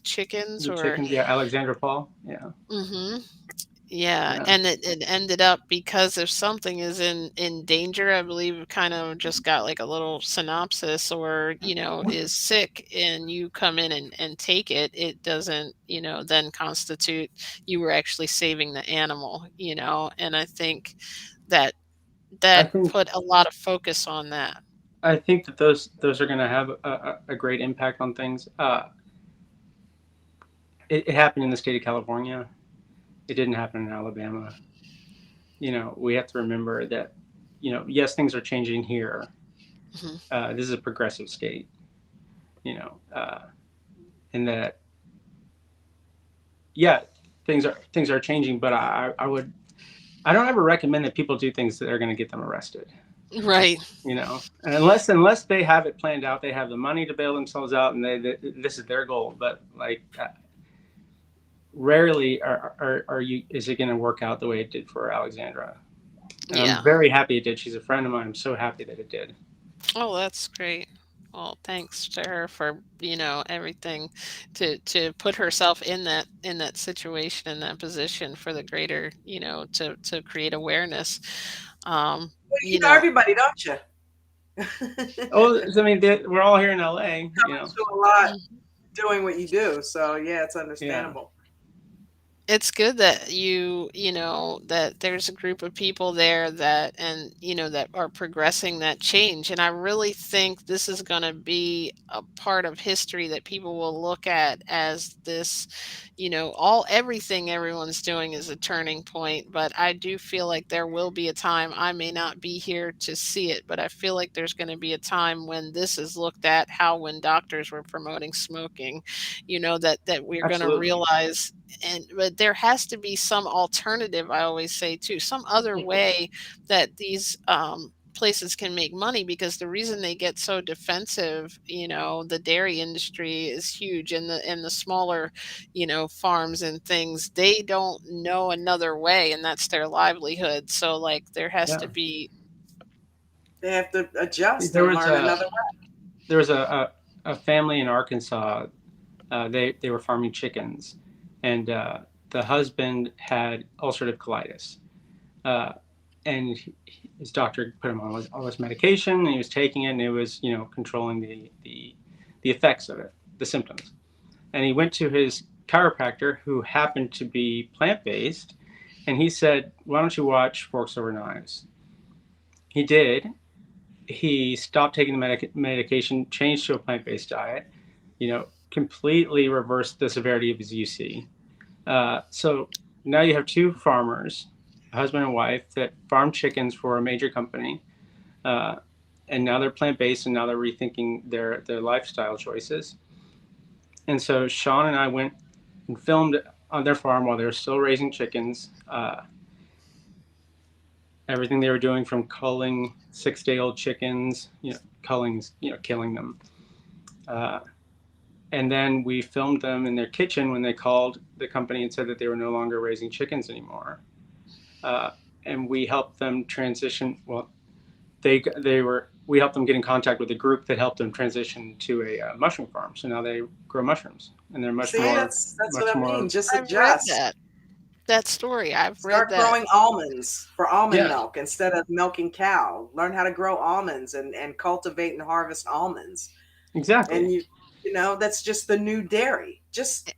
chickens, The or chickens, yeah, Alexandra Paul, yeah, hmm yeah, yeah. and it ended up, because if something is in danger, I believe it kind of just got like a little synopsis, or is sick, and you come in and take it, it doesn't then constitute you were actually saving the animal. And I think that I that think put a lot of focus on that. I think that those are going to have a great impact on things. It happened in the state of California. It didn't happen in Alabama. We have to remember that, yes, things are changing here. Mhm. This is a progressive state, and that, yeah, things are changing. But I don't ever recommend that people do things that are going to get them arrested. Right. And unless they have it planned out, they have the money to bail themselves out, and this is their goal. But like, rarely is it going to work out the way it did for Alexandra. And I'm Yeah. very happy it did. She's a friend of mine. I'm so happy that it did. Oh, that's great. Well, thanks to her for, everything, to put herself in that situation, in that position, for the greater, to create awareness. Um, Well, you you know know, everybody, don't you? Oh, I mean, we're all here in LA. Coming to a lot mm, doing what you do, so yeah, it's Yeah. understandable. it's good that that there's a group of people there that and that are progressing that change, and I really think this is going to be a part of history that people will look at as this, all everything everyone's doing is a turning point. But I do feel like there will be a time, I may not be here to see it, but I feel like there's going to be a time when this is looked at, how when doctors were promoting smoking, that we're going to Absolutely. realize. And but there has to be some alternative, I always say too, some other way that these places can make money, because the reason they get so defensive, the dairy industry is huge, and the smaller, farms and things, they don't know another way, and that's their livelihood. So like there has Yeah. to be. They have to adjust There and was learn a another there was a family in Arkansas. They were farming chickens, and the husband had ulcerative colitis. Uh, and his doctor put him on all this medication, and he was taking it, and it was controlling the effects of it, the symptoms. And he went to his chiropractor, who happened to be plant based, and he said, "Why don't you watch Forks Over Knives?" He did. He stopped taking the medication, changed to a plant based diet, completely reversed the severity of his UC. So now you have two farmers, a husband and wife, that farm chickens for a major company, uh, and now they're plant based, and now they're rethinking their lifestyle choices. And so Sean and I went and filmed on their farm while they were still raising chickens. Everything they were doing, from culling 6-day old chickens, culling, killing them. Uh, and then we filmed them in their kitchen when they called the company and said that they were no longer raising chickens anymore. Uh, and we helped them transition. Well, they were we helped them get in contact with a group that helped them transition to a mushroom farm. So now they grow mushrooms, and they're much See, more that's what much I mean. more. Just I've read adjust. that story. I've read Start that. growing almonds for almond Yeah, milk instead of milking cow. Learn how to grow almonds and cultivate and harvest almonds. And exactly. that's just the new dairy. Just,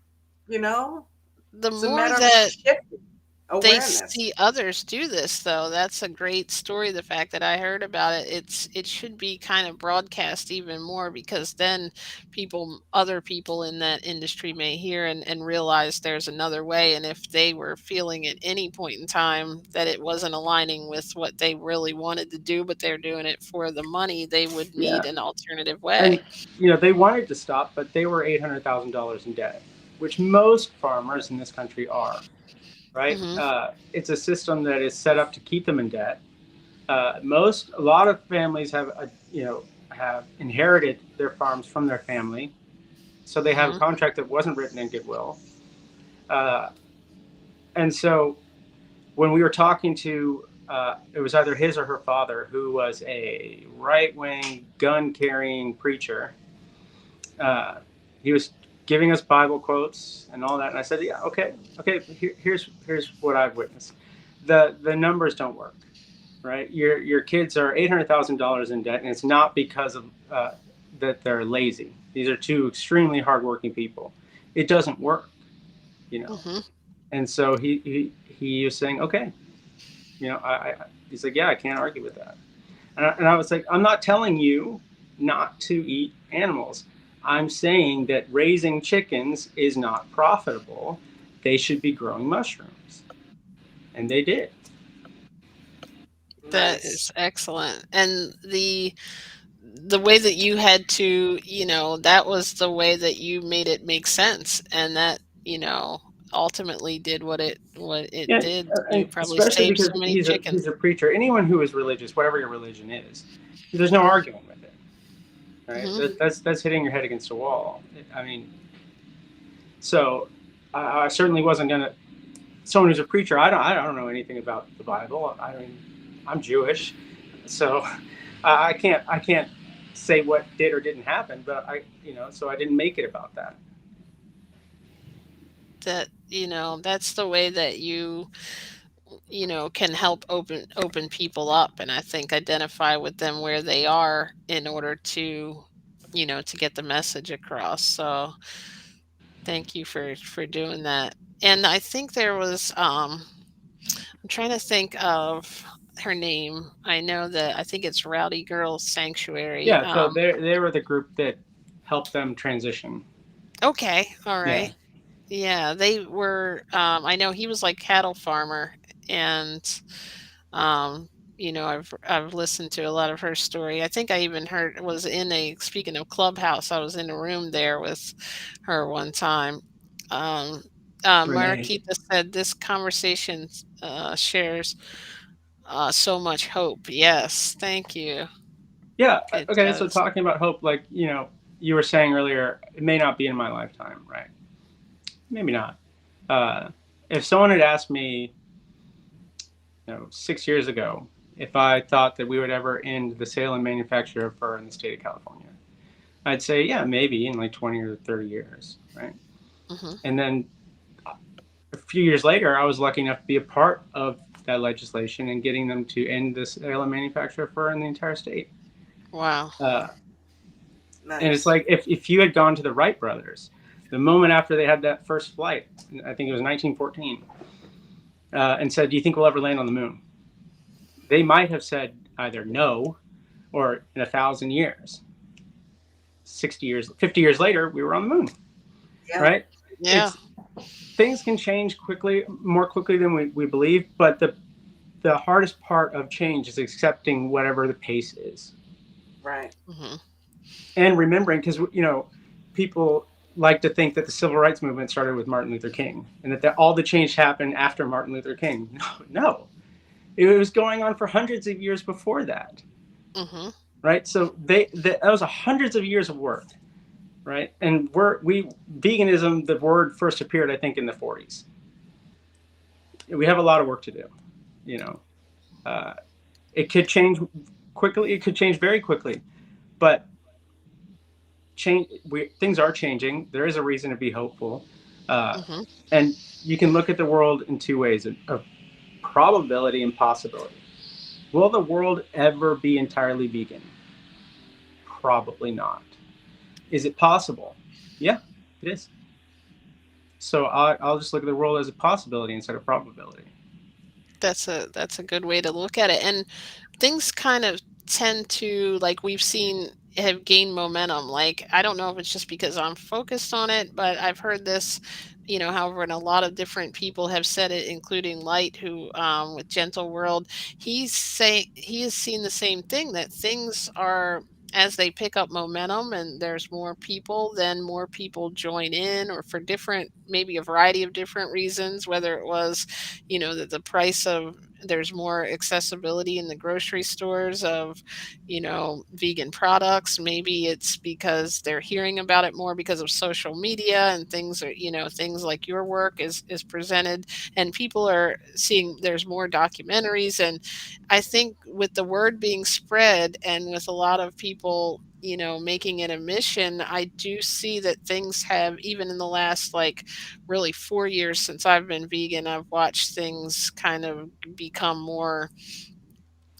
you know, The it's a more matter of that shifting they awareness. see others do this, though, that's a great story. The fact that I heard about it, it should be kind of broadcast even more, because then other people in that industry may hear and realize there's another way. And if they were feeling at any point in time that it wasn't aligning with what they really wanted to do, but they're doing it for the money, they would Yeah, need an alternative and way. they wanted to stop, but they were $800,000 in debt, which most farmers in this country are. Right? Hmm. It's a system that is set up to keep them in debt. A lot of families have inherited their farms from their family, so they have a Hmm. contract that wasn't written in goodwill. Uh, and so when we were talking to, it was either his or her father, who was a right wing gun carrying preacher. Uh, he was giving us Bible quotes and all that, and I said, "Yeah, okay, okay. Here's what I've witnessed. The numbers don't work, right? Your kids are $800,000 in debt, and it's not because of that they're lazy. These are two extremely hardworking people. It doesn't work, you know." Hmm. And so he was saying, "Okay, he's like, yeah, I can't argue with that." And I was like, I'm not telling you not to eat animals. I'm saying that raising chickens is not profitable. They should be growing mushrooms. And they did. That Nice. is excellent. And the way that you had to, that was the way that you made it make sense, and that, ultimately did what it Yeah, did. You and probably especially saved so because many he's chickens. a preacher. Anyone who is religious, whatever your religion is, there's no arguing with it, right? Hmm. That's hitting your head against a wall. I mean, so I certainly wasn't gonna. Someone who's a preacher, I don't know anything about the Bible. I mean, I'm Jewish, so I can't say what did or didn't happen. But so I didn't make it about that. That, that's the way that can help open people up, and I think identify with them where they are in order to get the message across. So thank you for doing that. And I think there was, I'm trying to think of her name. I know that I think it's Rowdy Girl Sanctuary. Yeah, so they were the group that helped them transition. Okay, all Yeah, right. Yeah, they were, I know he was like cattle farmer, and, um, I've listened to a lot of her story. I think I even heard was in a speaking of Clubhouse, I was in a room there with her one time. Um, Renee. Marakita said this conversation shares so much hope. Yes, thank you. Yeah. It Okay. So does. talking about hope, like you were saying earlier, it may not be in my lifetime, right? Maybe not. Uh, if someone had asked me, 6 years ago, if I thought that we would ever end the sale and manufacture of fur in the state of California, I'd say, yeah, maybe in like 20 or 30 years, right? Hmm. And then a few years later, I was lucky enough to be a part of that legislation and getting them to end the sale and manufacture of fur in the entire state. Wow. Uh, and it's Nice. like if you had gone to the Wright brothers, the moment after they had that first flight, I think it was 1914, and said, "Do you think we'll ever land on the moon?" They might have said either no or in 1,000 years. 60 years, 50 years later, we were on the moon, Yeah. right? Yeah. It's things can change quickly, more quickly than we believe, but the hardest part of change is accepting whatever the pace is Right. Hmm. and remembering, because people like to think that the civil rights movement started with Martin Luther King and that all the change happened after Martin Luther King. No, it was going on for hundreds of years before that, Hmm. right? So that was hundreds of years of work, right? And we veganism, the word first appeared, I think, in the 40s. We have a lot of work to do. You know, uh, it could change quickly. It could change very quickly, but things are changing. There is a reason to be hopeful, uh, Hmm. and you can look at the world in two ways: of probability and possibility. Will the world ever be entirely vegan? Probably not. Is it possible? Yeah, it is. So I'll just look at the world as a possibility instead of probability. That's a good way to look at it. And things kind of tend to, like we've seen, have gained momentum. Like, I don't know if it's just because I'm focused on it, but I've heard this, however, and a lot of different people have said it, including Light, who, with Gentle World, he has seen the same thing, that things are, as they pick up momentum and there's more people, then more people join in, or for different, maybe a variety of different reasons, whether it was, that the price of, there's more accessibility in the grocery stores of, vegan products. Maybe it's because they're hearing about it more because of social media, and things are, things like your work is presented, and people are seeing there's more documentaries. And I think with the word being spread, and with a lot of people, making it a mission, I do see that things have, even in the last, like, really 4 years since I've been vegan, I've watched things kind of become more,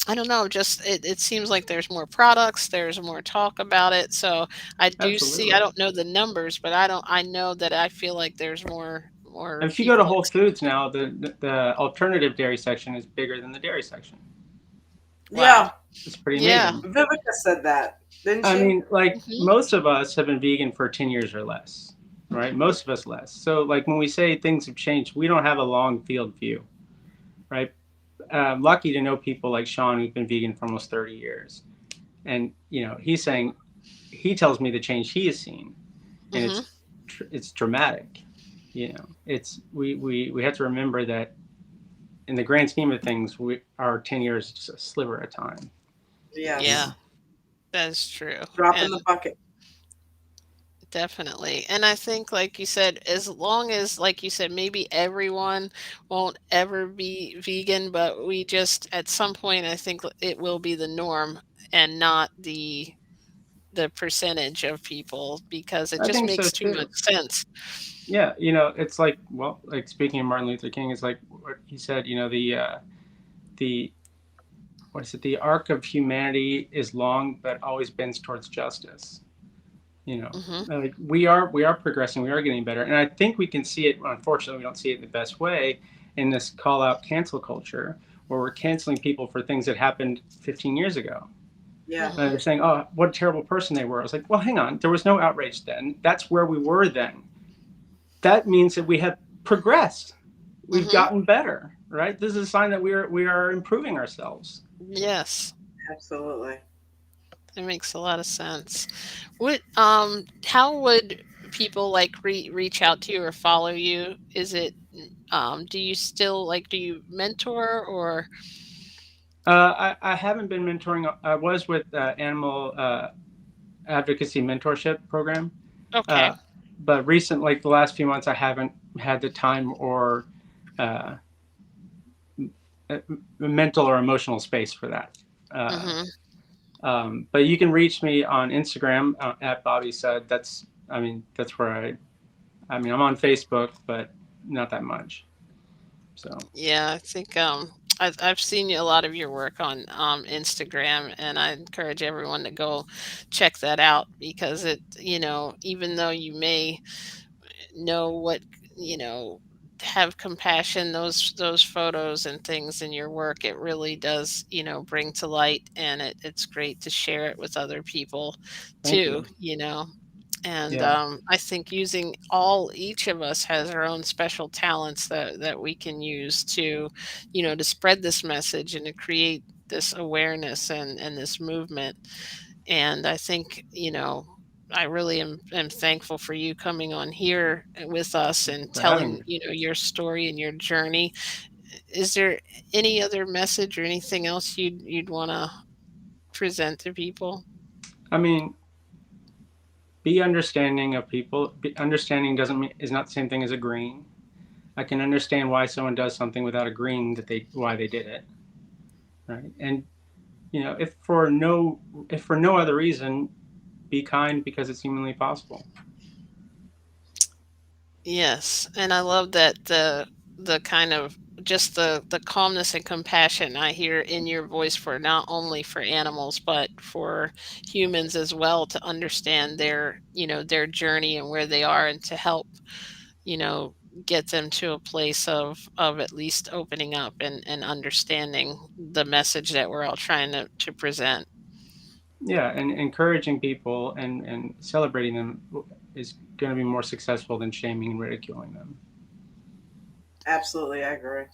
I don't know, just it seems like there's more products, there's more talk about it. So I do see, I Absolutely. don't know the numbers, but I know that I feel like there's more And if you go to people Whole accept. Foods now, the alternative dairy section is bigger than the dairy section. Wow. Yeah. It's pretty Yeah. amazing. Vivica said that, didn't I she? mean, like Hmm. most of us have been vegan for 10 years or less, right? Most of us less. So, like when we say things have changed, we don't have a long field view, right? I'm lucky to know people like Sean who've been vegan for almost 30 years. And, he's saying, he tells me the change he has seen, and Hmm. it's dramatic. We have to remember that in the grand scheme of things, our 10 years is just a sliver of time. You Yeah, Yes. know, that's true. Drop in And the bucket. definitely. And I think, like you said, as long as, like you said, maybe everyone won't ever be vegan, but we just, at some point, I think it will be the norm, and not the percentage of people, because it I just think so makes too much too. sense. Yeah, it's like, well, like speaking of Martin Luther King, it's like what he said. The what is it? The arc of humanity is long, but always bends towards justice. Mhm. Like we are progressing, we are getting better, and I think we can see it. Unfortunately, we don't see it the best way in this call out cancel culture, where we're canceling people for things that happened 15 years ago. Yeah. And Mhm. they're saying, "Oh, what a terrible person they were." I was like, "Well, hang on. There was no outrage then. That's where we were then. That means that we have progressed. We've Mhm. gotten better, right? This is a sign that we are improving ourselves." Yes. Absolutely. It makes a lot of sense. How would people like reach out to you or follow you? Is it do you still like do you mentor or I haven't been mentoring. I was with Animal Advocacy Mentorship Program, okay. uh, but like the last few months, I haven't had the time or uh, mental or emotional space for that. Uh, Mhm. but you can reach me on Instagram at Bobby Sud. That's where I'm on Facebook, but not that much. So Yeah, I think I've seen a lot of your work on Instagram, and I encourage everyone to go check that out because even though you may know what you know have compassion, those photos and things in your work, it really does bring to light, and it's great to share it with other people thank too. you. And Yeah, I think each of us has our own special talents that we can use to spread this message and to create this awareness and this movement. And I think, I really am thankful for you coming on here with us thank you and for having telling, me. your story and your journey. Is there any other message or anything else you'd want to present to people? I mean, be understanding of people. Understanding doesn't mean is not the same thing as agreeing. I can understand why someone does something without agreeing that they why they did it, right? And if for no other reason, be kind because it's humanly possible. Yes, and I love that the kind of just the calmness and compassion I hear in your voice for not only for animals but for humans as well, to understand their journey and where they are, and to help you know get them to a place of at least opening up and understanding the message that we're all trying to present. Yeah, and encouraging people and celebrating them is going to be more successful than shaming and ridiculing them. Absolutely, I agree.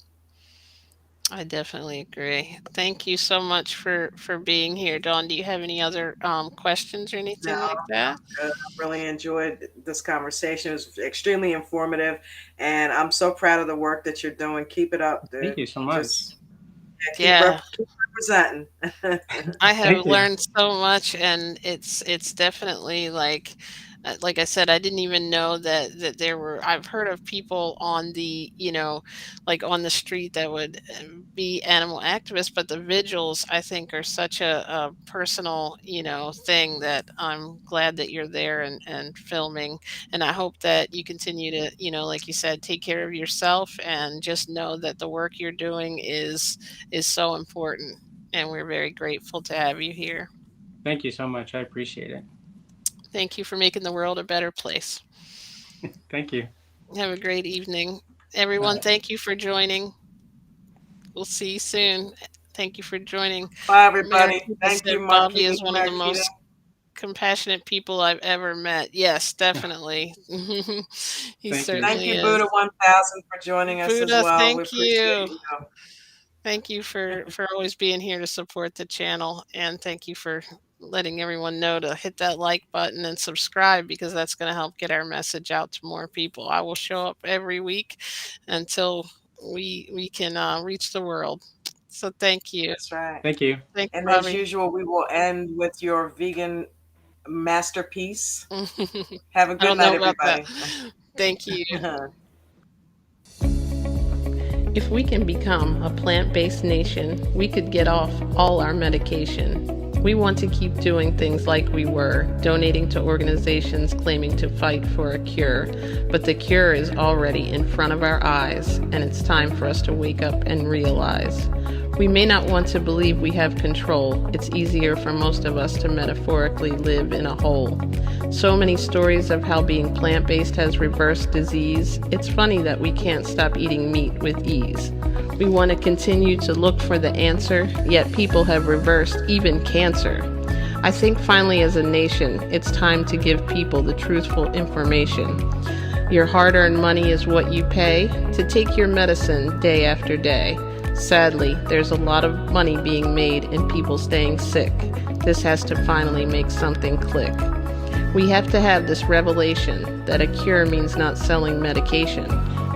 I definitely agree. Thank you so much for being here, Dawn. Do you have any other questions or No, anything like I'm that? good. I really enjoyed this conversation. It was extremely informative, and I'm so proud of the work that you're doing. Keep it up, Thank dude. you so much. Just yeah, Yeah, keep representing. I have Thank you. learned so much, and it's definitely like I said, I didn't even know that there were. I've heard of people on like on the street that would be animal activists, but the vigils I think are such a personal thing that I'm glad that you're there and filming. And I hope that you continue to like you said, take care of yourself and just know that the work you're doing is so important, and we're very grateful to have you here. Thank you so much. I appreciate it. Thank you for making the world a better place. Thank you. Have a great evening. All Everyone, right. thank you for joining. We'll see you soon. Thank you for joining. Bye, Mary everybody. People Thank you, said Bobby Marquita. is one of the Marquita. most compassionate people I've ever met. Yes, definitely. He Thank you. Thank certainly you, is. Buddha 1000, for joining us as Buddha, well. We thank appreciate you. you. Thank you for always being here to support the channel, and thank you for letting everyone know to hit that like button and subscribe, because that's going to help get our message out to more people. I will show up every week until we can reach the world. So thank you. That's right. Thank you. Thanks, And as Bobby. usual, we will end with your vegan masterpiece. I Have a good don't know night, about that. everybody. Thank you. If we can become a plant-based nation, we could get off all our medication. We want to keep doing things like we were, donating to organizations claiming to fight for a cure. But the cure is already in front of our eyes, and it's time for us to wake up and realize. We may not want to believe we have control. It's easier for most of us to metaphorically live in a hole. So many stories of how being plant-based has reversed disease. It's funny that we can't stop eating meat with ease. We want to continue to look for the answer, yet people have reversed even cancer. I think finally as a nation, it's time to give people the truthful information. Your hard-earned money is what you pay to take your medicine day after day. Sadly, there's a lot of money being made in people staying sick. This has to finally make something click. We have to have this revelation that a cure means not selling medication.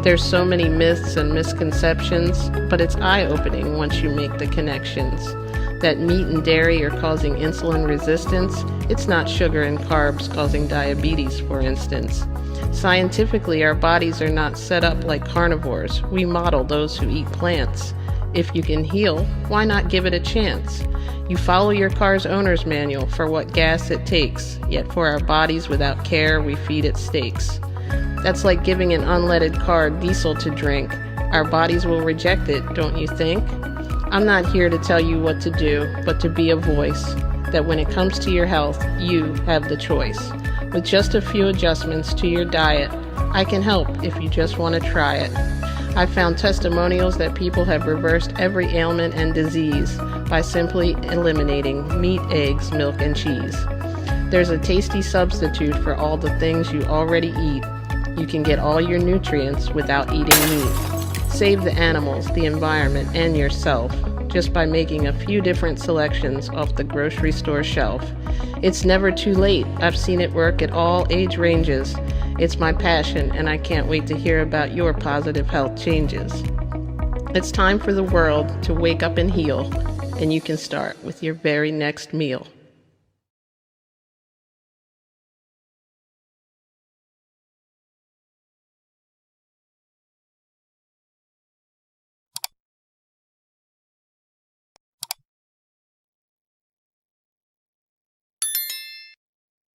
There's so many myths and misconceptions, but it's eye-opening once you make the connections. That meat and dairy are causing insulin resistance, it's not sugar and carbs causing diabetes, for instance. Scientifically, our bodies are not set up like carnivores. We model those who eat plants. If you can heal, why not give it a chance? You follow your car's owner's manual for what gas it takes, yet for our bodies without care, we feed it steaks. That's like giving an unleaded car diesel to drink. Our bodies will reject it, don't you think? I'm not here to tell you what to do, but to be a voice, that when it comes to your health, you have the choice. With just a few adjustments to your diet, I can help if you just want to try it. I've found testimonials that people have reversed every ailment and disease by simply eliminating meat, eggs, milk, and cheese. There's a tasty substitute for all the things you already eat. You can get all your nutrients without eating meat. Save the animals, the environment, and yourself just by making a few different selections off the grocery store shelf. It's never too late. I've seen it work at all age ranges. It's my passion, and I can't wait to hear about your positive health changes. It's time for the world to wake up and heal, and you can start with your very next meal.